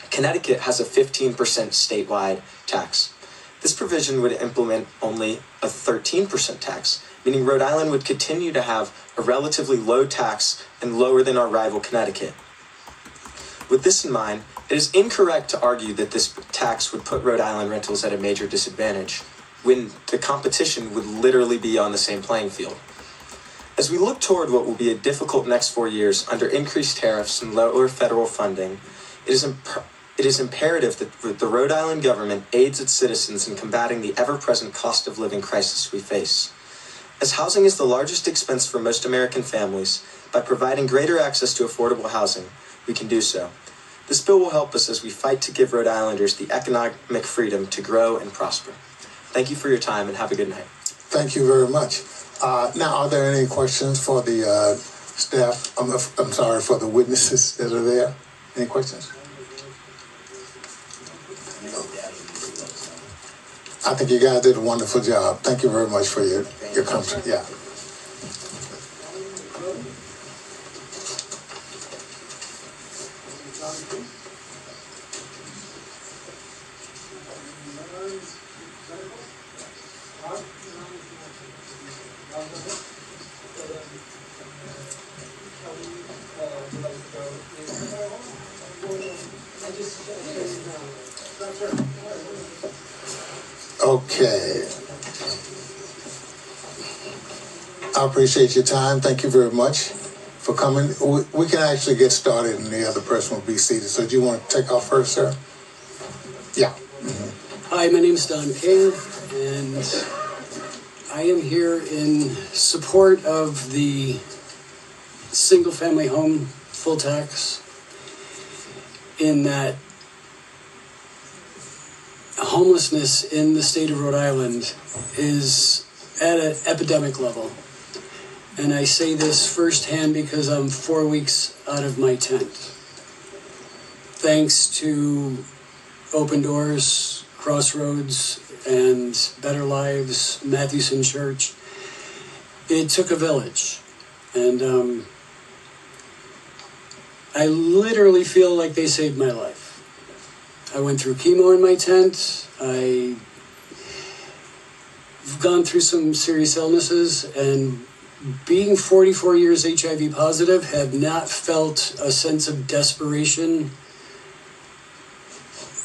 Connecticut has a 15% statewide tax. This provision would implement only a 13% tax, meaning Rhode Island would continue to have a relatively low tax and lower than our rival Connecticut. With this in mind, it is incorrect to argue that this tax would put Rhode Island rentals at a major disadvantage, when the competition would literally be on the same playing field. As we look toward what will be a difficult next 4 years under increased tariffs and lower federal funding, it is imperative that the Rhode Island government aids its citizens in combating the ever-present cost of living crisis we face. As housing is the largest expense for most American families, by providing greater access to affordable housing, we can do so. This bill will help us as we fight to give Rhode Islanders the economic freedom to grow and prosper. Thank you for your time and have a good night. Thank you very much. Now, are there any questions for the staff? I'm sorry, for the witnesses that are there? Any questions? I think you guys did a wonderful job. Thank you very much for your country. Yeah. Okay. I appreciate your time. Thank you very much for coming. We can actually get started and the other person will be seated. So do you want to take off first, sir? Yeah. Hi, my name is Don King, and I am here in support of the single-family home full tax, in that homelessness in the state of Rhode Island is at an epidemic level. And I say this firsthand because I'm 4 weeks out of my tent. Thanks to Open Doors, Crossroads, and Better Lives, Mathewson Church. It took a village. And I literally feel like they saved my life. I went through chemo in my tent. I've gone through some serious illnesses, and being 44 years HIV positive, have not felt a sense of desperation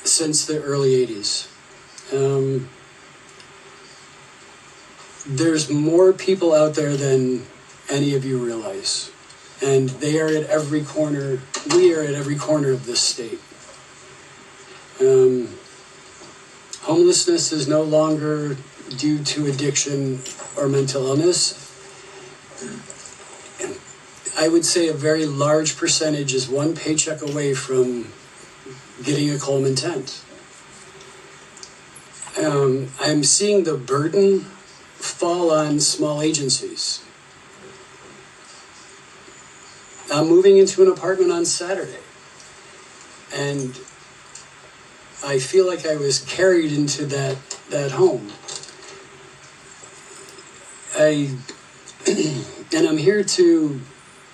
since the early 80s. There's more people out there than any of you realize. And they are at every corner, we are at every corner of this state. Homelessness is no longer due to addiction or mental illness. I would say a very large percentage is one paycheck away from getting a Coleman tent. I'm seeing the burden fall on small agencies. I'm moving into an apartment on Saturday, and I feel like I was carried into that home. And I'm here to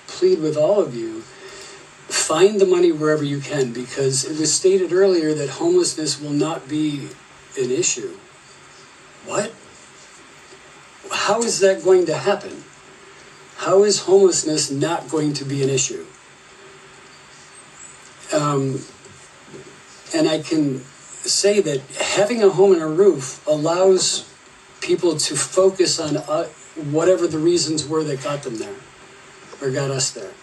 plead with all of you, find the money wherever you can, because it was stated earlier that homelessness will not be an issue. What? How is that going to happen? How is homelessness not going to be an issue? And I can say that having a home and a roof allows people to focus on whatever the reasons were that got them there, or got us there.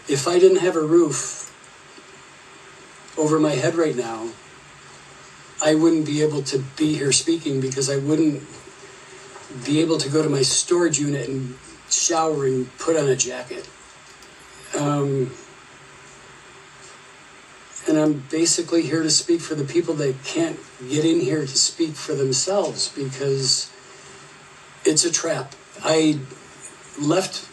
If I didn't have a roof over my head right now, I wouldn't be able to be here speaking, because I wouldn't be able to go to my storage unit and shower and put on a jacket. And I'm basically here to speak for the people that can't get in here to speak for themselves, because it's a trap. I left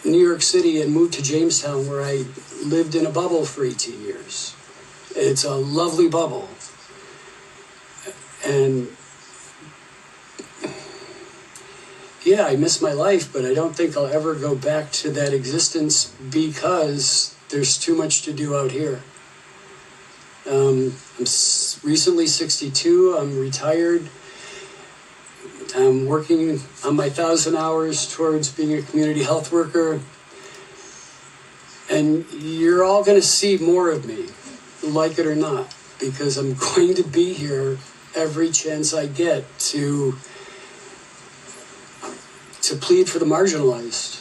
New York City and moved to Jamestown, where I lived in a bubble for 18 years. It's a lovely bubble. And yeah, I miss my life, but I don't think I'll ever go back to that existence, because there's too much to do out here. I'm recently 62, I'm retired. I'm working on my 1,000 hours towards being a community health worker. And you're all going to see more of me, like it or not, because I'm going to be here every chance I get to plead for the marginalized.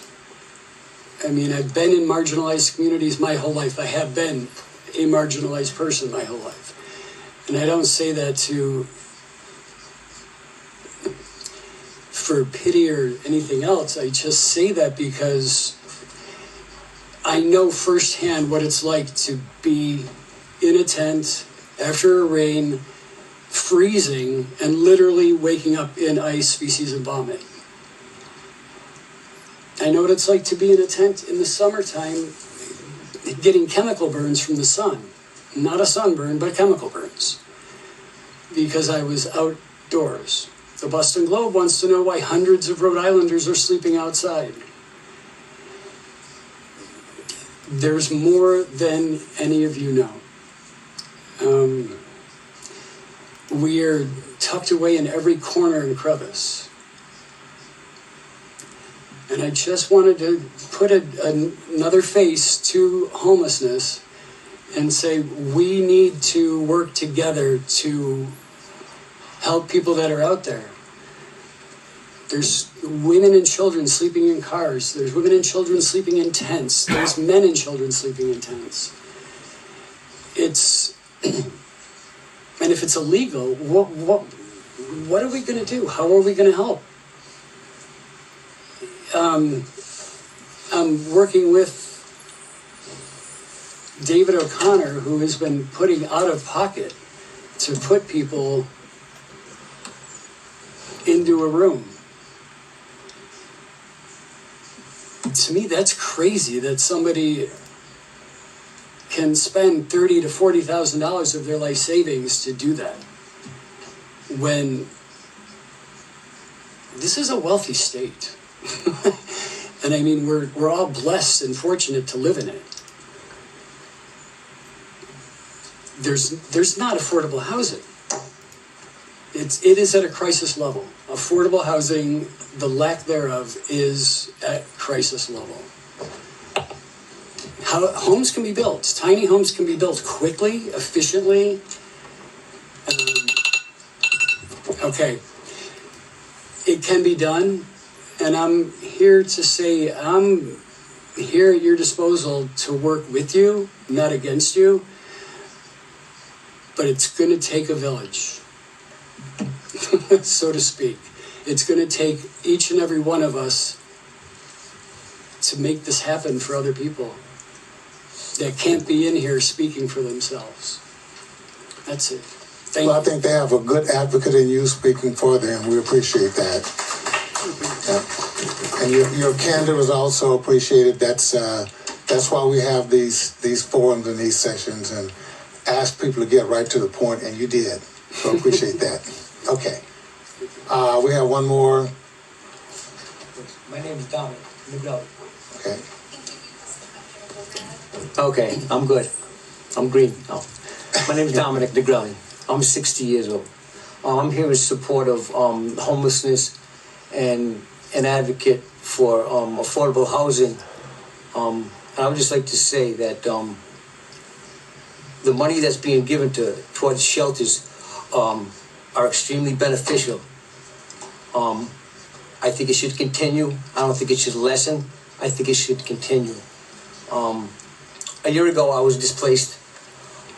I mean, I've been in marginalized communities my whole life. I have been a marginalized person my whole life. And I don't say that for pity or anything else. I just say that because I know firsthand what it's like to be in a tent after a rain, freezing, and literally waking up in ice, feces, and vomit. I know what it's like to be in a tent in the summertime, getting chemical burns from the sun. Not a sunburn, but chemical burns. Because I was outdoors. The Boston Globe wants to know why hundreds of Rhode Islanders are sleeping outside. There's more than any of you know. We are tucked away in every corner and crevice. And I just wanted to put another face to homelessness and say we need to work together to help people that are out there. There's women and children sleeping in cars. There's women and children sleeping in tents. There's men and children sleeping in tents. And if it's illegal, what are we going to do? How are we going to help? I'm working with David O'Connor, who has been putting out of pocket to put people into a room. To me, that's crazy that somebody can spend $30,000 to $40,000 of their life savings to do that. When this is a wealthy state. And I mean, we're all blessed and fortunate to live in it. There's not affordable housing. It is at a crisis level. Affordable housing, the lack thereof, is at crisis level. Homes can be built. Tiny homes can be built quickly, efficiently. Okay, it can be done, and I'm here to say I'm here at your disposal to work with you, not against you. But it's going to take a village, so to speak. It's going to take each and every one of us to make this happen for other people that can't be in here speaking for themselves. That's it. Thank Well, you. I think they have a good advocate in you speaking for them. We appreciate that. Yeah. And your candor is also appreciated. That's why we have these forums and these sessions and ask people to get right to the point, and you did. So appreciate that. Okay. We have one more. My name is Dominic McGraw. Okay. Okay, I'm good. I'm green. Oh. My name is Dominic DeGrelli. I'm 60 years old. I'm here in support of homelessness and an advocate for affordable housing. And I would just like to say that the money that's being given towards shelters are extremely beneficial. I think it should continue. I don't think it should lessen. I think it should continue. A year ago, I was displaced,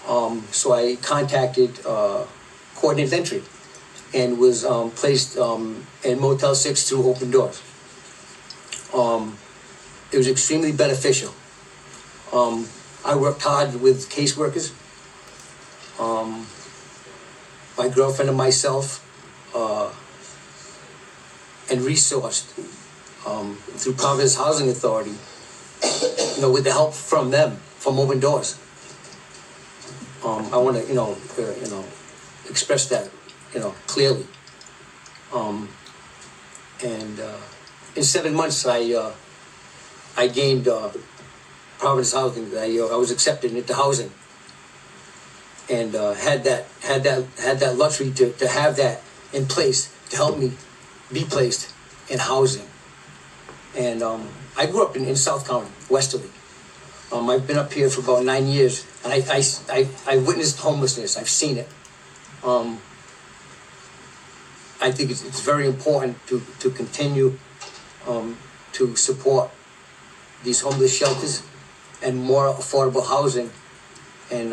so I contacted Coordinated Entry and was placed in Motel 6 through Open Doors. It was extremely beneficial. I worked hard with caseworkers. My girlfriend and myself, and resourced through Providence Housing Authority, with the help from them, from Open Doors. I want to, express that, clearly. And in 7 months, I gained Providence Housing. I was accepted into housing, and had that luxury to have that in place to help me be placed in housing. And I grew up in South County, Westerly. I've been up here for about 9 years, and I witnessed homelessness. I've seen it. I think it's very important to continue to support these homeless shelters and more affordable housing. And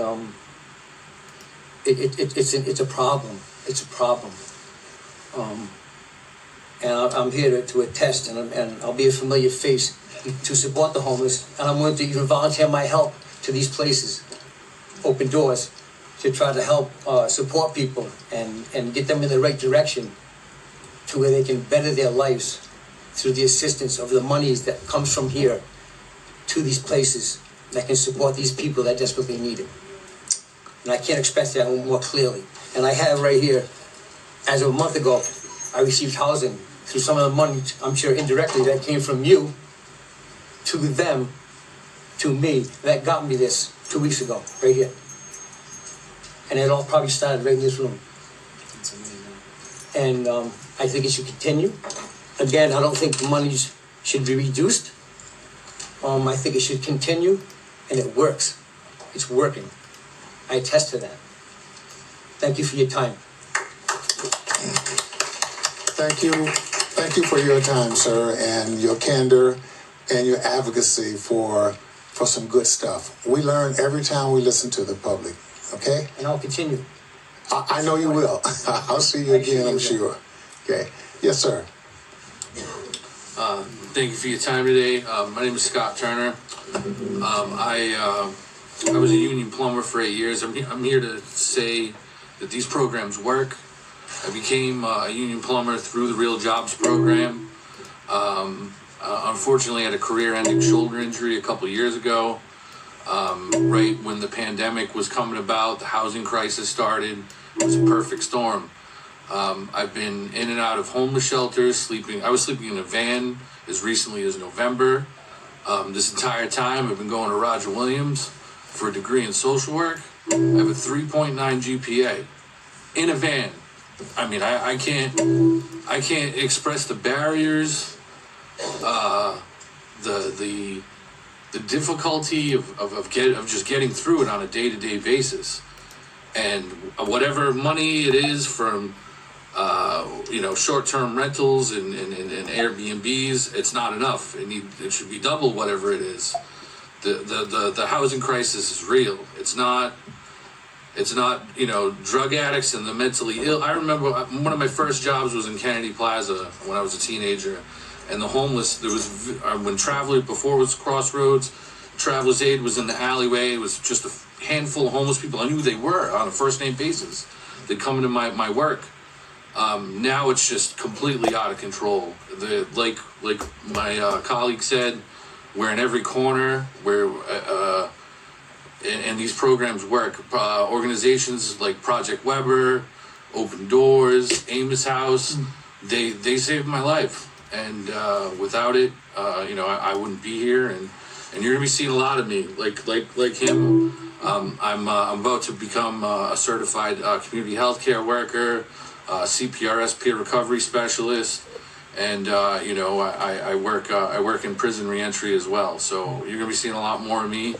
it's a problem. It's a problem. And I'm here to attest, and I'll be a familiar face to support the homeless, and I'm willing to even volunteer my help to these places, Open Doors, to try to help support people and get them in the right direction to where they can better their lives through the assistance of the monies that comes from here to these places that can support these people that desperately need it. And I can't express that more clearly. And I have right here, as of a month ago, I received housing through some of the money, I'm sure indirectly, that came from you to them, to me, that got me this 2 weeks ago, right here. And it all probably started right in this room. And I think it should continue. Again, I don't think the monies should be reduced. I think it should continue, and it works. It's working. I attest to that. Thank you for your time. Thank you. Thank you for your time, sir, and your candor and your advocacy for some good stuff. We learn every time we listen to the public, okay? And I'll continue. I know you will. I'll see you again, I'm sure. Okay. Yes, sir. Thank you for your time today. My name is Scott Turner. I was a union plumber for 8 years. I'm here to say that these programs work. I became a union plumber through the Real Jobs program. Unfortunately, I had a career-ending shoulder injury a couple years ago. right when the pandemic was coming about, the housing crisis started. It was a perfect storm. I've been in and out of homeless shelters, I was sleeping in a van as recently as November. This entire time I've been going to Roger Williams for a degree in social work. I have a 3.9 GPA in a van. I mean, I can't express the barriers, the difficulty of just getting through it on a day-to-day basis. And whatever money it is from short-term rentals and Airbnbs, it's not enough. It should be double whatever it is. The housing crisis is real. It's not drug addicts and the mentally ill. I remember one of my first jobs was in Kennedy Plaza when I was a teenager, and the homeless, when before it was Crossroads, Travelers Aid was in the alleyway. It was just a handful of homeless people. I knew who they were on a first name basis. They'd come into my work. Now it's just completely out of control. Like my colleague said, we're in every corner where and these programs work. Organizations like Project Weber, Open Doors, Amos House, they saved my life. And without it, I wouldn't be here. And you're gonna be seeing a lot of me, like him. I'm about to become a certified community healthcare worker, CPRS peer recovery specialist, and I work in prison reentry as well. So you're gonna be seeing a lot more of me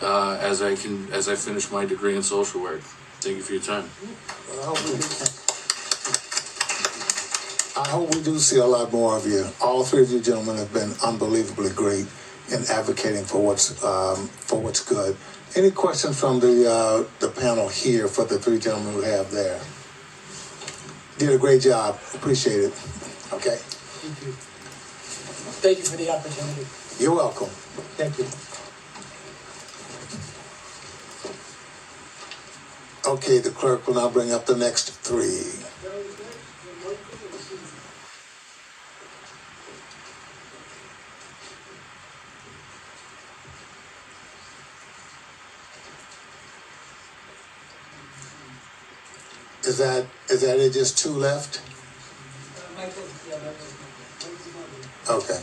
as I finish my degree in social work. Thank you for your time. I hope we do see a lot more of you. All three of you gentlemen have been unbelievably great in advocating for what's good. Any questions from the panel here for the three gentlemen we have there? Did a great job. Appreciate it. Okay. Thank you. Thank you for the opportunity. You're welcome. Thank you. Okay, the clerk will now bring up the next three. Is that it? Just two left? Okay.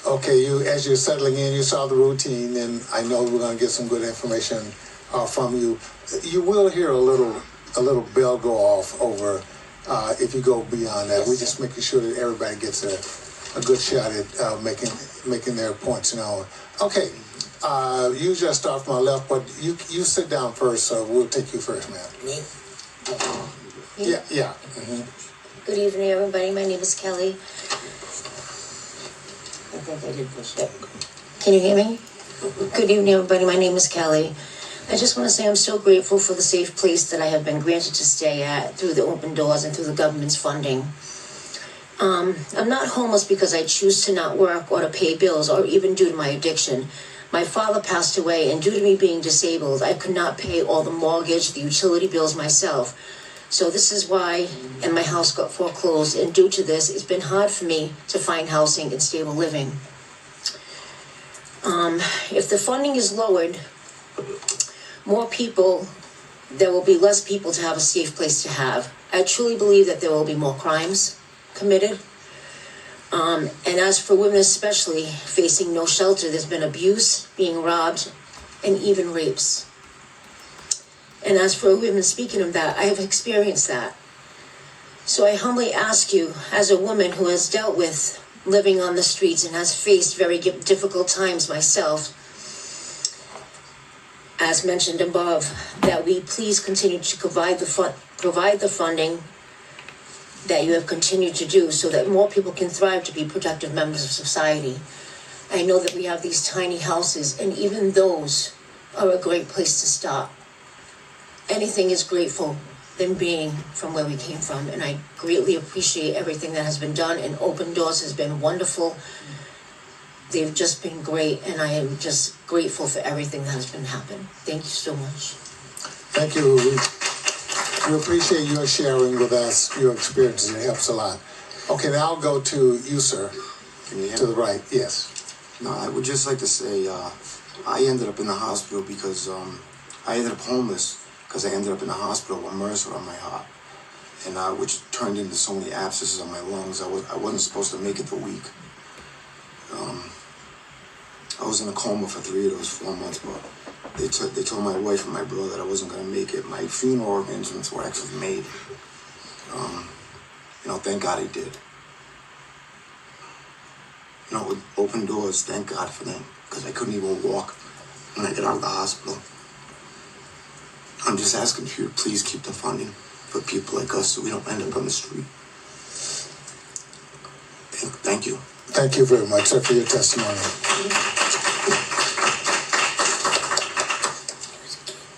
Okay, as you're settling in, you saw the routine, and I know we're going to get some good information from you. You will hear a little bell go off over if you go beyond that. We're just making sure that everybody gets a good shot at making their points known. Okay, you just start from my left, but you sit down first, so we'll take you first, ma'am. Me? Yeah. Mm-hmm. Good evening, everybody. My name is Kelly. Can you hear me? Good evening, everybody. My name is Kelly. I just want to say I'm so grateful for the safe place that I have been granted to stay at through the Open Doors and through the government's funding. I'm not homeless because I choose to not work or to pay bills or even due to my addiction. My father passed away, and due to me being disabled, I could not pay all the mortgage, the utility bills myself. So this is why, and my house got foreclosed, and due to this, it's been hard for me to find housing and stable living. If the funding is lowered, there will be less people to have a safe place to have. I truly believe that there will be more crimes committed. And as for women especially facing no shelter, there's been abuse, being robbed, and even rapes. And as for women, speaking of that, I have experienced that. So I humbly ask you, as a woman who has dealt with living on the streets and has faced very difficult times myself, as mentioned above, that we please continue to provide the funding that you have continued to do so that more people can thrive to be productive members of society. I know that we have these tiny houses, and even those are a great place to start. Anything is grateful than being from where we came from, and I greatly appreciate everything that has been done, and Open Doors has been wonderful. They've just been great, and I am just grateful for everything that has been happening. Thank you so much. Thank you. We appreciate your sharing with us your experiences. It helps a lot. Okay, now I'll go to you, sir. To the right, yes. No, I would just like to say, I ended up in the hospital because I ended up homeless because I ended up in the hospital with MRSA on my heart, and which turned into so many abscesses on my lungs. I wasn't supposed to make it the week. I was in a coma for 3 of those 4 months, but they told my wife and my brother that I wasn't going to make it. My funeral arrangements were actually made. Thank God he did. With open doors, thank God for them, because I couldn't even walk when I got out of the hospital. I'm just asking you to please keep the funding for people like us so we don't end up on the street. Thank you. Thank you very much, sir, for your testimony.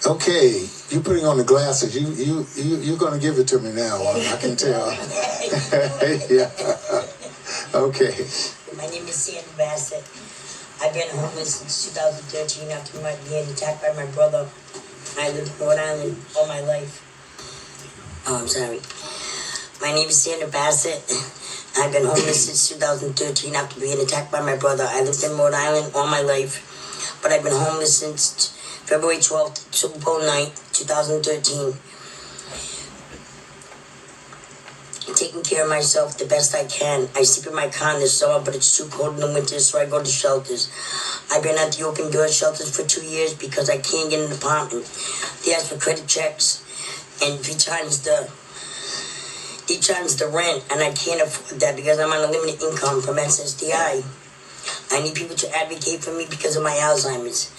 Okay, you putting on the glasses. You're going to give it to me now. I can tell. Yeah. Okay. My name is Sandra Bassett. I've been homeless since 2013 after being attacked by my brother. I lived in Rhode Island all my life. Oh, I'm sorry. My name is Sandra Bassett. I've been homeless since 2013 after being attacked by my brother. I lived in Rhode Island all my life, but I've been homeless since February 12th, Super Bowl night, 2013. Taking care of myself the best I can. I sleep in my car in the summer, but it's too cold in the winter, so I go to shelters. I've been at the open door shelters for 2 years because I can't get an apartment. They ask for credit checks and 3 times the rent, and I can't afford that because I'm on a limited income from SSDI. I need people to advocate for me because of my Alzheimer's.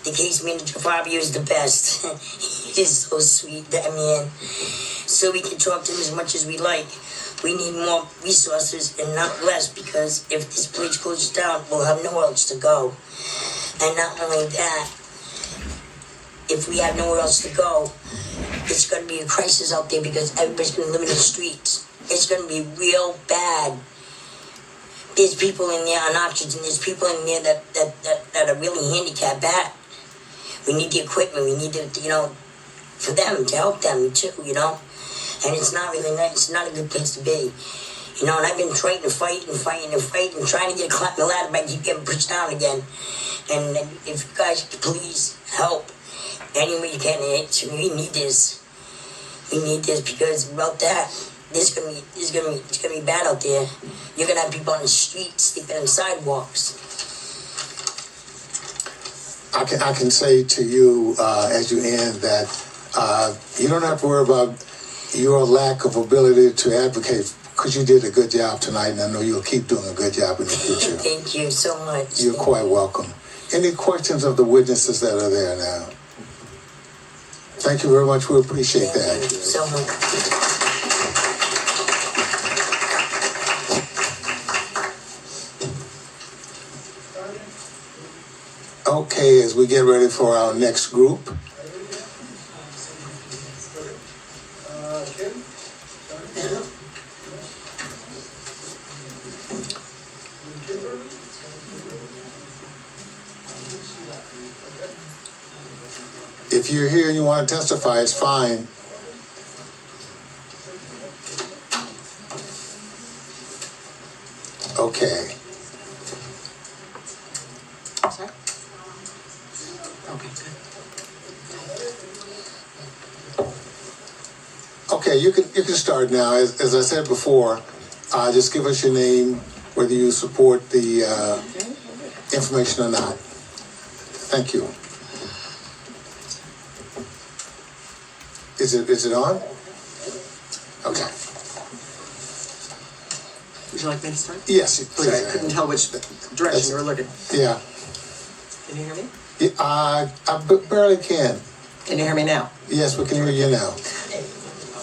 The case manager Fabio is the best. He is so sweet, that man. So we can talk to him as much as we like. We need more resources and not less, because if this place closes down, we'll have nowhere else to go. And not only that, if we have nowhere else to go, it's going to be a crisis out there because everybody's going to live in the streets. It's going to be real bad. There's people in there on oxygen. There's people in there that are really handicapped bad. We need the equipment. We need to, for them, to help them too, And it's not really nice. It's not a good place to be. And I've been trying to fight and trying to get a climb the ladder, but I keep getting pushed down again. And if you guys could please help any way you can, we need this. We need this, because without that, it's gonna be bad out there. You're gonna have people on the streets sleeping on sidewalks. I can say to you as you end that you don't have to worry about your lack of ability to advocate, because you did a good job tonight, and I know you'll keep doing a good job in the future. Thank you so much. You're quite welcome. Any questions of the witnesses that are there now? Thank you very much. We appreciate that. Thank you so much. Okay, as we get ready for our next group. If you're here and you want to testify, it's fine. Okay. Sorry? Okay, good. Okay, you can start now. As I said before, just give us your name, whether you support the information or not. Thank you. Is it on? Okay. Would you like me to start? Yes, please. Sorry, I couldn't tell which direction you were looking. Yeah. Can you hear me? Yeah, I barely can. Can you hear me now? Yes, we can hear you now.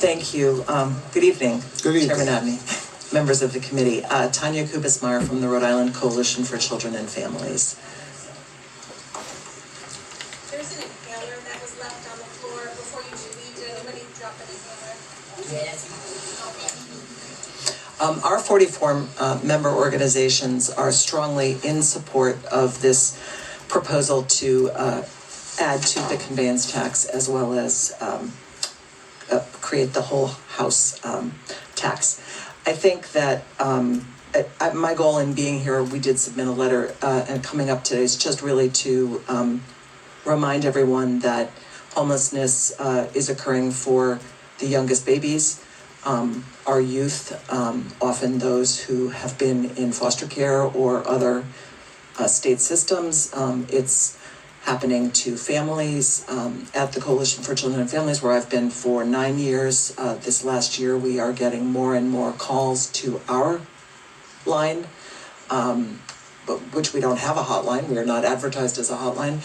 Thank you. Good evening. Good evening. Chairman Abney, members of the committee. Tanya Kubasmar from the Rhode Island Coalition for Children and Families. There's an inhaler that was left on the floor before you leave. Did anybody drop an inhaler? Yes. Our 44 member organizations are strongly in support of this proposal to add to the conveyance tax, as well as create the whole house tax. I think that my goal in being here, we did submit a letter and coming up today is just really to remind everyone that homelessness is occurring for the youngest babies, our youth, often those who have been in foster care or other state systems. It's happening to families at the Coalition for Children and Families, where I've been for 9 years. This last year, we are getting more and more calls to our line, which we don't have a hotline. We are not advertised as a hotline,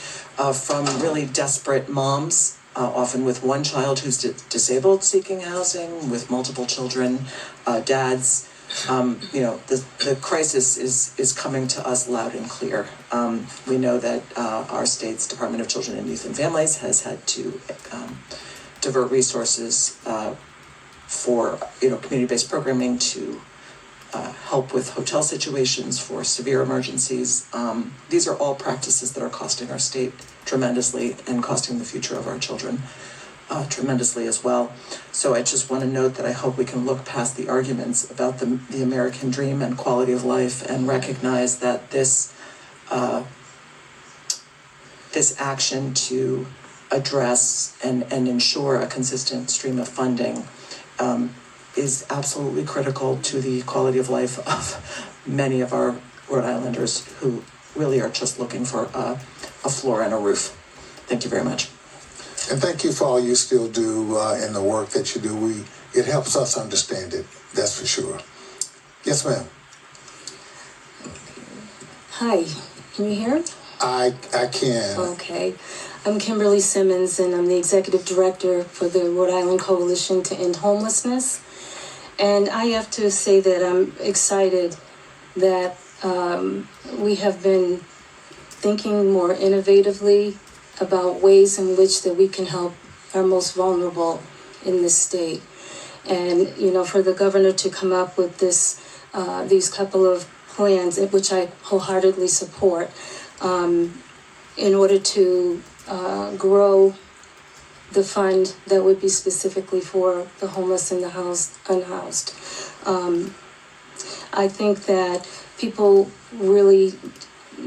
from really desperate moms, often with one child who's disabled seeking housing, with multiple children, dads. The crisis is coming to us loud and clear. We know that our state's Department of Children and Youth and Families has had to divert resources for community-based programming to help with hotel situations for severe emergencies. These are all practices that are costing our state tremendously and costing the future of our children tremendously as well. So I just want to note that I hope we can look past the arguments about the American dream and quality of life and recognize that this action to address and ensure a consistent stream of funding is absolutely critical to the quality of life of many of our Rhode Islanders who really are just looking for a floor and a roof. Thank you very much. And thank you for all you still do in the work that you do. It helps us understand it, that's for sure. Yes, ma'am. Hi, can you hear? I can. Okay. I'm Kimberly Simmons, and I'm the Executive Director for the Rhode Island Coalition to End Homelessness. And I have to say that I'm excited that we have been thinking more innovatively about ways in which that we can help our most vulnerable in this state. And, for the governor to come up with these couple of plans, which I wholeheartedly support, in order to grow the fund that would be specifically for the homeless and the unhoused. I think that people really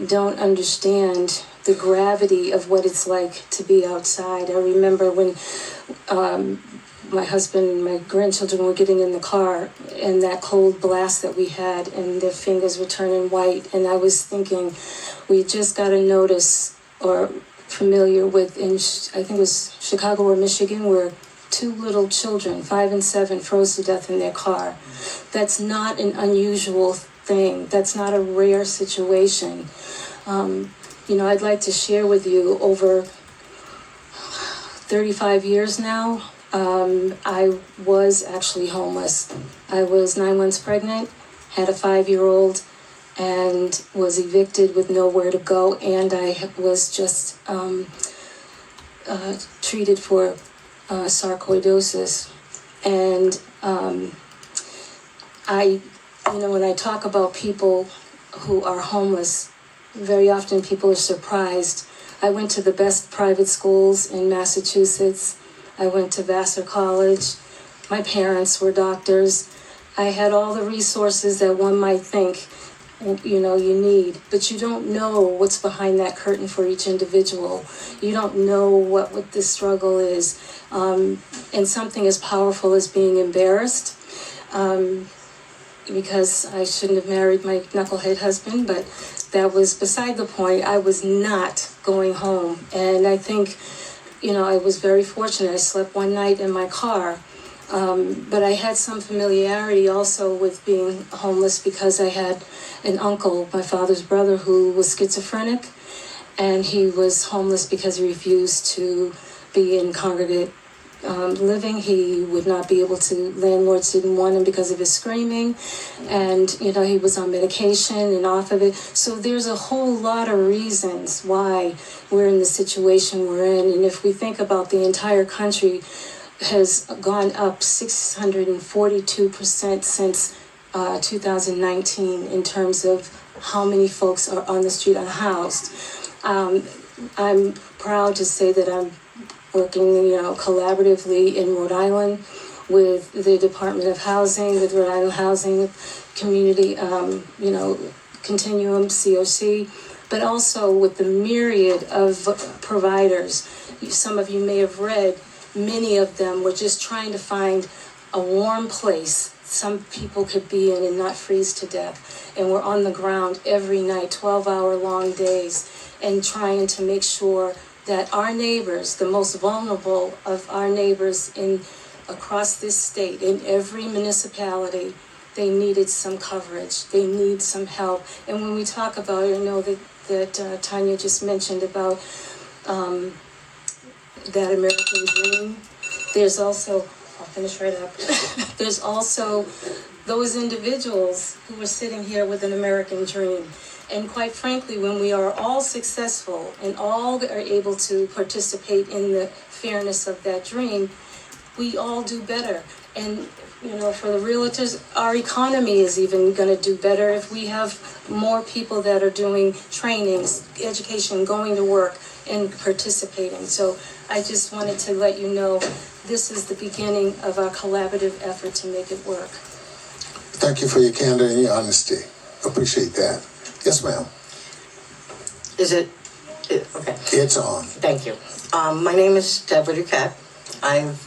don't understand the gravity of what it's like to be outside. I remember when my husband and my grandchildren were getting in the car and that cold blast that we had and their fingers were turning white, and I was thinking we just got a notice or familiar with I think it was Chicago or Michigan, where 2 little children, 5 and 7, froze to death in their car. That's not an unusual thing. That's not a rare situation. I'd like to share with you, over 35 years now, I was actually homeless. I was 9 months pregnant, had a 5-year-old, and was evicted with nowhere to go, and I was just treated for sarcoidosis. And when I talk about people who are homeless, very often people are surprised. I went to the best private schools in Massachusetts. I went to Vassar College. My parents were doctors. I had all the resources that one might think you need, but you don't know what's behind that curtain for each individual. You don't know what the struggle is. And something as powerful as being embarrassed, because I shouldn't have married my knucklehead husband, but that was beside the point. I was not going home. And I think, I was very fortunate. I slept one night in my car. But I had some familiarity also with being homeless because I had an uncle, my father's brother, who was schizophrenic, and he was homeless because he refused to be in congregate living. He would not be able to, landlords didn't want him because of his screaming, and he was on medication and off of it. So there's a whole lot of reasons why we're in the situation we're in. And if we think about the entire country has gone up 642% since 2019 in terms of how many folks are on the street unhoused. I'm proud to say that I'm working, collaboratively in Rhode Island with the Department of Housing, with Rhode Island Housing Community, Continuum, COC, but also with the myriad of providers. Some of you may have read, many of them were just trying to find a warm place some people could be in and not freeze to death. And we're on the ground every night, 12-hour long days, and trying to make sure that our neighbors, the most vulnerable of our neighbors across this state, in every municipality, they needed some coverage, they need some help. And when we talk about it, I know that Tanya just mentioned about that American dream, there's also, I'll finish right up, there's also those individuals who are sitting here with an American dream. And quite frankly, when we are all successful and all are able to participate in the fairness of that dream, we all do better. And, for the realtors, our economy is even going to do better if we have more people that are doing trainings, education, going to work, and participating. So I just wanted to let you know this is the beginning of our collaborative effort to make it work. Thank you for your candor and your honesty. Appreciate that. Yes, ma'am. Is it okay? It's on. Thank you. My name is Deborah Duquette. I've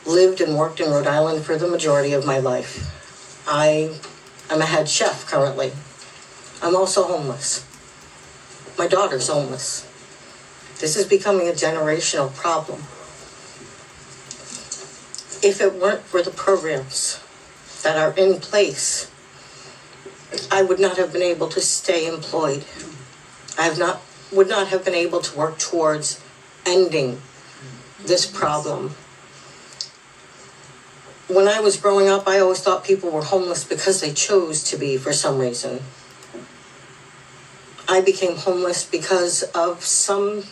lived and worked in Rhode Island for the majority of my life. I'm a head chef currently. I'm also homeless. My daughter's homeless. This is becoming a generational problem. If it weren't for the programs that are in place, I would not have been able to stay employed. Would not have been able to work towards ending this problem. When I was growing up, I always thought people were homeless because they chose to be for some reason. I became homeless because of some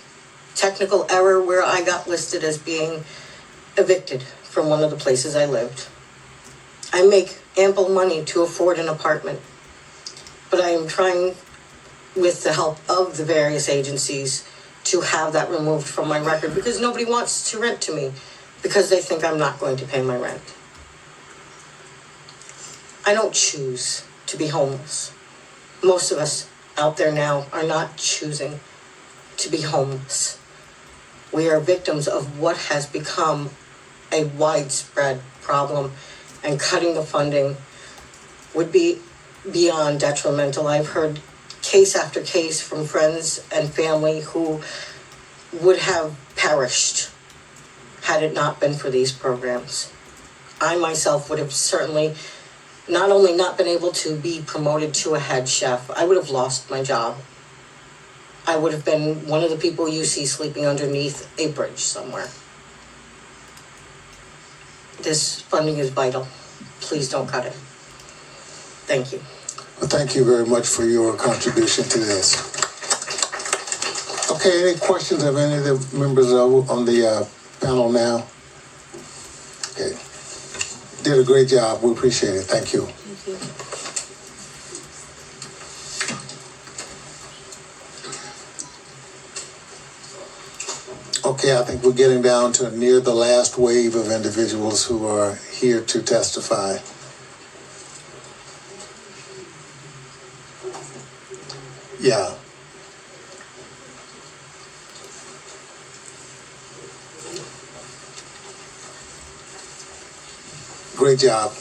technical error where I got listed as being evicted from one of the places I lived. I make ample money to afford an apartment, but I am trying, with the help of the various agencies, to have that removed from my record because nobody wants to rent to me because they think I'm not going to pay my rent. I don't choose to be homeless. Most of us out there now are not choosing to be homeless. We are victims of what has become a widespread problem, and cutting the funding would be beyond detrimental. I've heard case after case from friends and family who would have perished had it not been for these programs. I myself would have certainly not only not been able to be promoted to a head chef, I would have lost my job. I would have been one of the people you see sleeping underneath a bridge somewhere. This funding is vital. Please don't cut it. Thank you. Well, thank you very much for your contribution to this. Okay, any questions of any of the members on the panel now? Okay. Did a great job. We appreciate it. Thank you. Thank you. Okay, I think we're getting down to near the last wave of individuals who are here to testify. Yeah. Great job.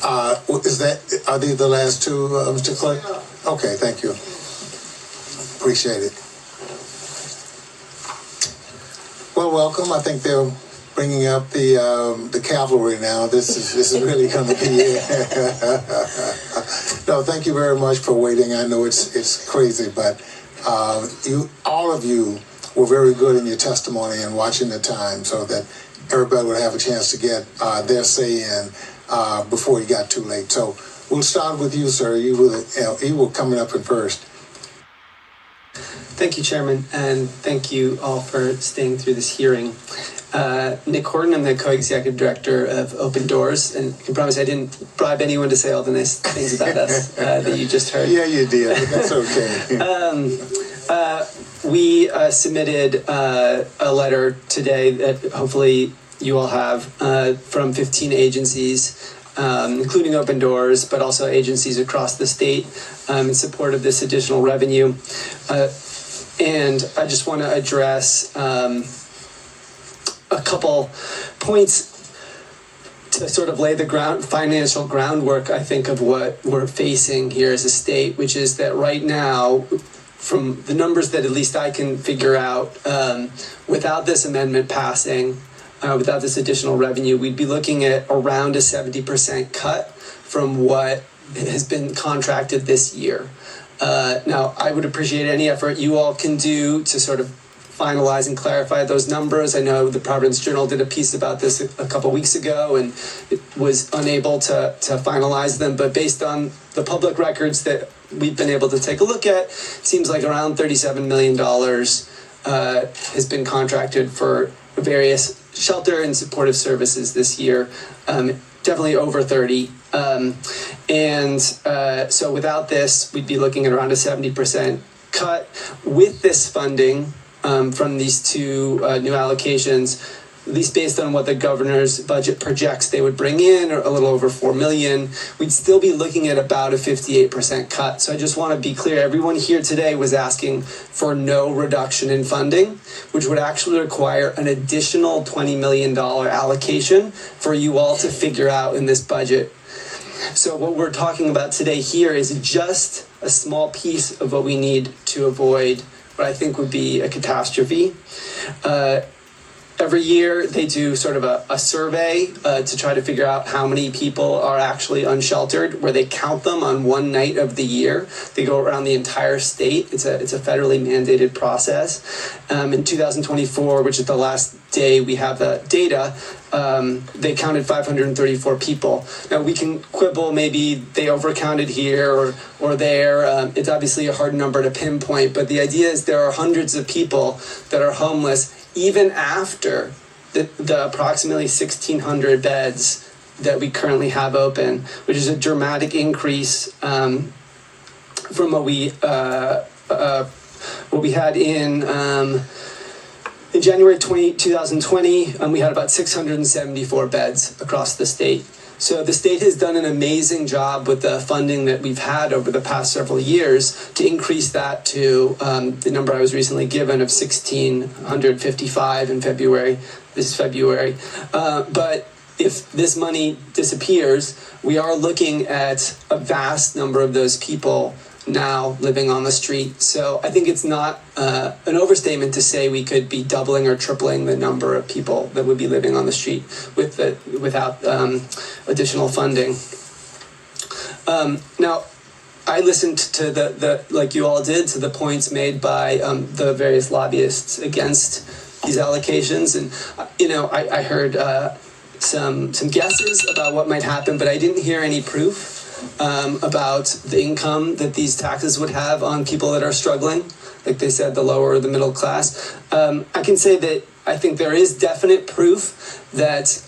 Are these the last two, Mr. Clerk? Okay, thank you. Appreciate it. Well, welcome. I think they're bringing up the cavalry now. This is really going to be. No, thank you very much for waiting. I know it's crazy, but all of you were very good in your testimony and watching the time, so that everybody would have a chance to get their say in before it got too late. So we'll start with you, sir. You were coming up in first. Thank you, Chairman, and thank you all for staying through this hearing. Nick Horton, I'm the co-executive director of Open Doors, and I can promise I didn't bribe anyone to say all the nice things about us that you just heard. Yeah, you did. That's okay. We submitted a letter today that hopefully you all have from 15 agencies, including Open Doors, but also agencies across the state in support of this additional revenue. And I just want to address a couple points to sort of lay the financial groundwork, I think, of what we're facing here as a state, which is that right now, from the numbers that at least I can figure out, without this amendment passing, without this additional revenue, we'd be looking at around a 70% cut from what has been contracted this year. Now, I would appreciate any effort you all can do to sort of finalize and clarify those numbers. I know the Providence Journal did a piece about this a couple weeks ago and it was unable to finalize them, but based on the public records that we've been able to take a look at, it seems like around $37 million has been contracted for various shelter and supportive services this year, definitely over 30. So without this, we'd be looking at around a 70% cut. With this funding, from these two new allocations, at least based on what the governor's budget projects they would bring in, or a little over $4 million, we'd still be looking at about a 58% cut. So I just want to be clear, everyone here today was asking for no reduction in funding, which would actually require an additional $20 million allocation for you all to figure out in this budget. So what we're talking about today here is just a small piece of what we need to avoid what I think would be a catastrophe. Every year they do sort of a survey to try to figure out how many people are actually unsheltered, where they count them on one night of the year. They go around the entire state. It's a federally mandated process. In 2024, which is the last day we have the data, they counted 534 people. Now we can quibble, maybe they overcounted here or there. It's obviously a hard number to pinpoint, but the idea is there are hundreds of people that are homeless even after the approximately 1,600 beds that we currently have open, which is a dramatic increase from what we had in January 2020. We had about 674 beds across the state. So the state has done an amazing job with the funding that we've had over the past several years to increase that to the number I was recently given of 1,655 in this February. But if this money disappears, we are looking at a vast number of those people now living on the street. So I think it's not an overstatement to say we could be doubling or tripling the number of people that would be living on the street without additional funding. Now, I listened to the like you all did, to the points made by the various lobbyists against these allocations, and I heard some guesses about what might happen, but I didn't hear any proof about the income that these taxes would have on people that are struggling, like they said, the lower or the middle class. I can say that I think there is definite proof that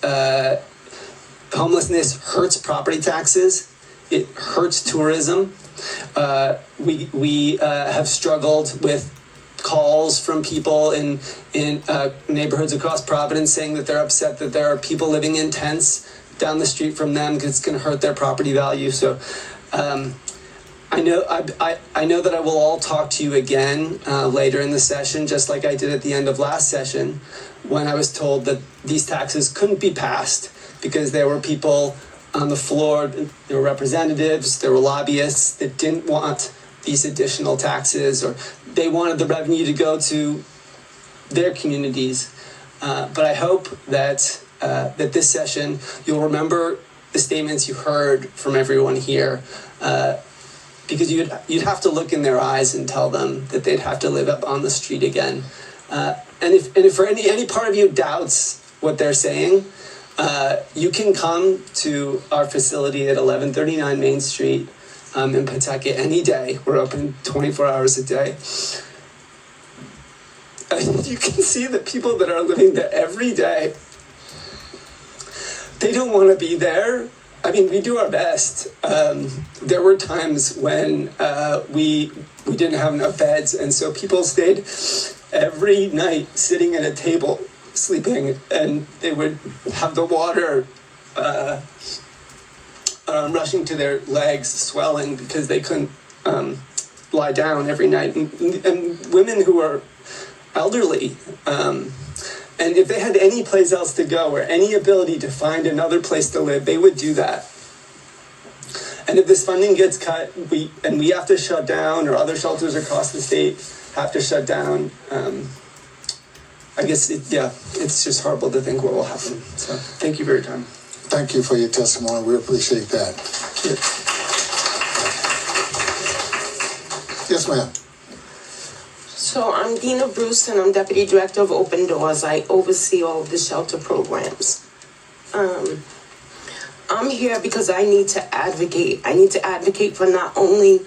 homelessness hurts property taxes. It hurts tourism. We have struggled with calls from people in neighborhoods across Providence saying that they're upset that there are people living in tents down the street from them because it's going to hurt their property value. So I know that I will all talk to you again later in the session, just like I did at the end of last session when I was told that these taxes couldn't be passed because there were people on the floor, there were representatives, there were lobbyists that didn't want these additional taxes, or they wanted the revenue to go to their communities. But I hope that this session, you'll remember the statements you heard from everyone here, because you'd have to look in their eyes and tell them that they'd have to live up on the street again. And if for any part of you doubts what they're saying, you can come to our facility at 1139 Main Street in Pawtucket any day. We're open 24 hours a day. You can see the people that are living there every day. They don't want to be there. I mean, we do our best. There were times when we didn't have enough beds, and so people stayed every night sitting at a table sleeping, and they would have the water rushing to their legs, swelling because they couldn't lie down every night, and women who are elderly. And if they had any place else to go or any ability to find another place to live, they would do that. And if this funding gets cut, we have to shut down, or other shelters across the state have to shut down. I guess it's just horrible to think what will happen. So thank you for your time. Thank you for your testimony. We appreciate that. Yes, ma'am. So I'm Dina Bruce, and I'm Deputy Director of Open Doors. I oversee all of the shelter programs. I'm here because I need to advocate. I need to advocate for not only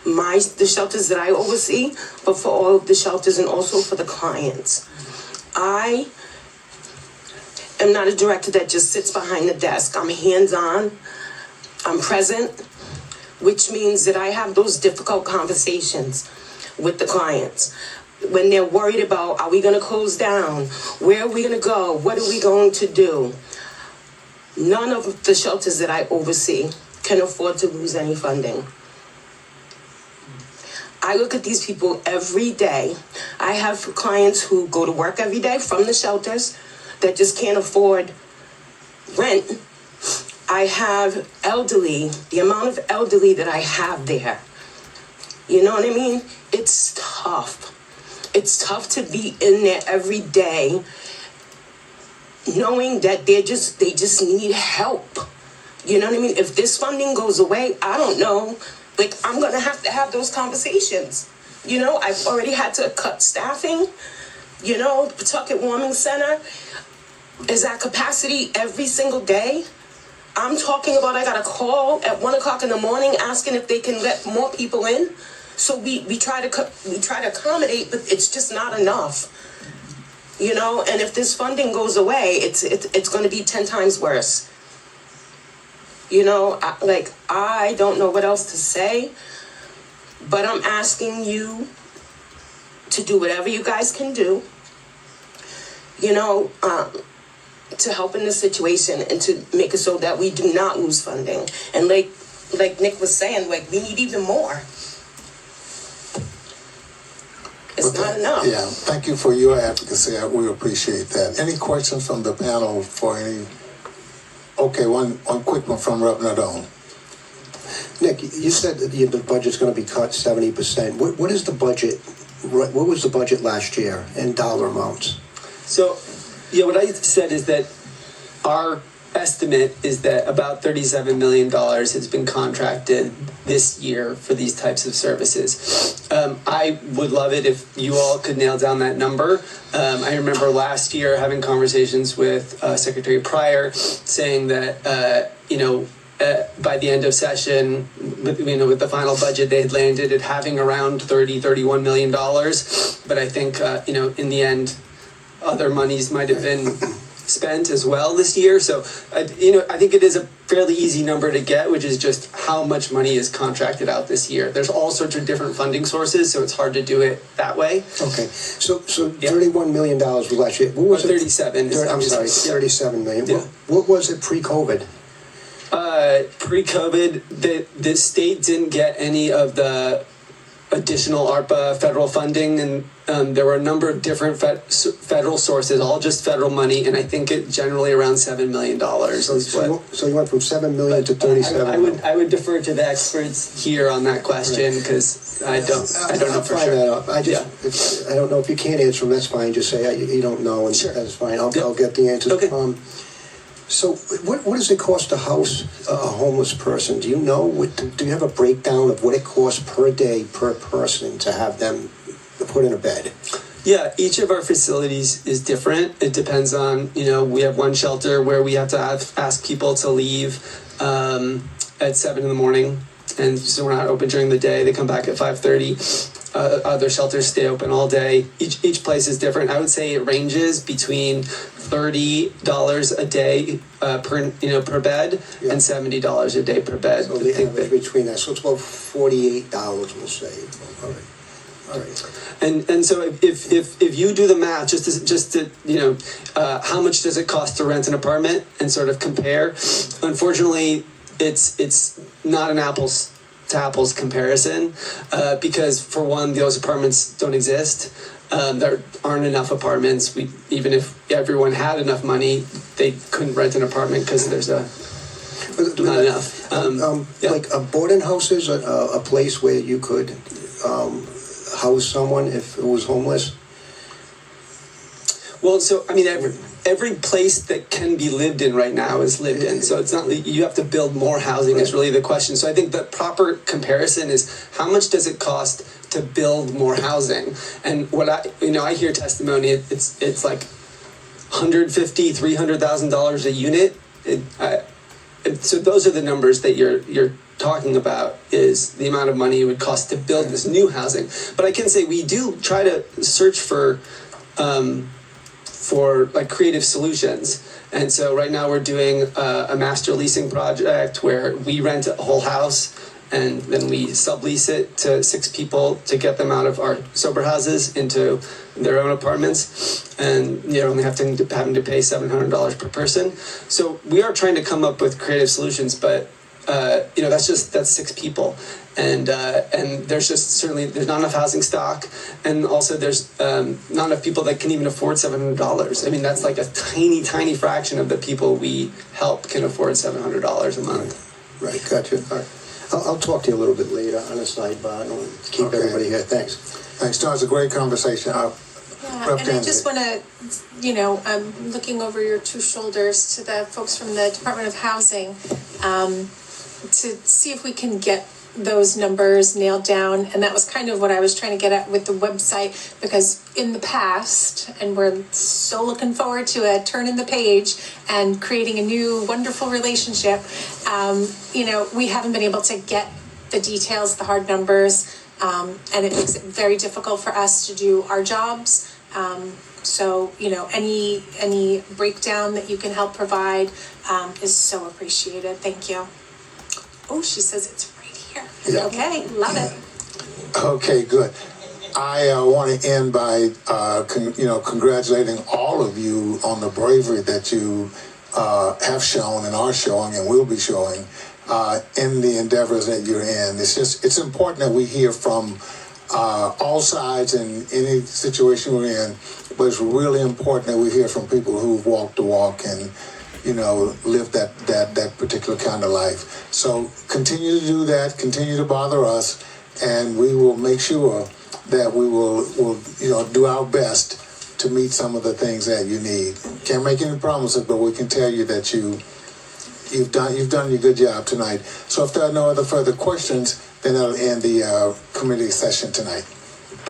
the shelters that I oversee, but for all of the shelters and also for the clients. I am not a director that just sits behind the desk. I'm hands-on. I'm present, which means that I have those difficult conversations with the clients when they're worried about, are we going to close down? Where are we going to go? What are we going to do? None of the shelters that I oversee can afford to lose any funding. I look at these people every day. I have clients who go to work every day from the shelters that just can't afford rent. I have elderly, the amount of elderly that I have there. You know what I mean? It's tough. It's tough to be in there every day knowing that they just need help. You know what I mean? If this funding goes away, I don't know. Like, I'm going to have those conversations. You know, I've already had to cut staffing. You know, Pawtucket Warming Center is at capacity every single day. I'm talking about I got a call at 1 o'clock in the morning asking if they can let more people in. So we try to accommodate, but it's just not enough. You know, and if this funding goes away, it's going to be 10 times worse. You know, I don't know what else to say, but I'm asking you to do whatever you guys can do, you know, to help in this situation and to make it so that we do not lose funding. And like Nick was saying, like, we need even more. It's not enough. Yeah, thank you for your advocacy. We appreciate that. Any questions from the panel for any? Okay, one quick one from Rep. Nadone. Nick, you said that the budget's going to be cut 70%. What is the budget? What was the budget last year in dollar amounts? So, yeah, what I said is that our estimate is that about $37 million has been contracted this year for these types of services. I would love it if you all could nail down that number. I remember last year having conversations with Secretary Pryor saying that, by the end of session, with the final budget, they had landed at having around $31 million. But I think, in the end, other monies might have been spent as well this year. So, I think it is a fairly easy number to get, which is just how much money is contracted out this year. There's all sorts of different funding sources, so it's hard to do it that way. Okay, so $31 million was last year. What was 37. I'm sorry, 37 million. Yeah. What was it pre-COVID? Pre-COVID, the state didn't get any of the additional ARPA federal funding, and there were a number of different federal sources, all just federal money, and I think it generally around $7 million. So you went from 7 million to 37. I would defer to the experts here on that question because I don't know for sure. That up. I don't know if you can't answer them. That's fine. Just say you don't know, and sure. That's fine. I'll get the answers. Okay. So what does it cost to house a homeless person? Do you know? Do you have a breakdown of what it costs per day per person to have them put in a bed? Yeah, each of our facilities is different. It depends on, we have one shelter where we have to ask people to leave at 7 in the morning. And so we're not open during the day. They come back at 5:30. Other shelters stay open all day. Each place is different. I would say it ranges between $30 a day per bed and $70 a day per bed. So the average between that. So it's about $48, we'll say. All right. All right. And so if you do the math, just to how much does it cost to rent an apartment and sort of compare? Unfortunately, it's not an apples to apples comparison because for one, those apartments don't exist. There aren't enough apartments. Even if everyone had enough money, they couldn't rent an apartment because there's not enough. Like a boarding house is a place where you could house someone if it was homeless? Well, so I mean, every place that can be lived in right now is lived in. So it's not you have to build more housing is really the question. So I think the proper comparison is how much does it cost to build more housing? And what I hear testimony, it's like $150,000, $300,000 a unit. So those are the numbers that you're talking about is the amount of money it would cost to build this new housing. But I can say we do try to search for like creative solutions. And so right now we're doing a master leasing project where we rent a whole house and then we sublease it to 6 people to get them out of our sober houses into their own apartments, and you're only having to pay $700 per person. So we are trying to come up with creative solutions, but that's 6 people, and there's just there's not enough housing stock, and also there's not enough people that can even afford $700. I mean, that's like a tiny fraction of the people we help can afford $700 a month. Right, gotcha. All right. I'll talk to you a little bit later on a sidebar. I don't want to keep everybody here. Thanks. Thanks, Don. It's a great conversation. Yeah, and I just want to, looking over your 2 shoulders to the folks from the Department of Housing, to see if we can get those numbers nailed down. And that was kind of what I was trying to get at with the website, because in the past, and we're so looking forward to a turn in the page and creating a new wonderful relationship, we haven't been able to get the details, the hard numbers, and it makes it very difficult for us to do our jobs. So, any breakdown that you can help provide is so appreciated. Thank you. Oh, she says it's right here. Yeah. Okay, love it. Okay, good. I want to end by, congratulating all of you on the bravery that you have shown and are showing and will be showing in the endeavors that you're in. It's important that we hear from all sides in any situation we're in, but it's really important that we hear from people who've walked the walk and live that particular kind of life. So continue to do that, continue to bother us, and we will make sure that we will do our best to meet some of the things that you need. Can't make any promises, but we can tell you that you've done your good job tonight. So if there are no other further questions, then that'll end the committee session tonight.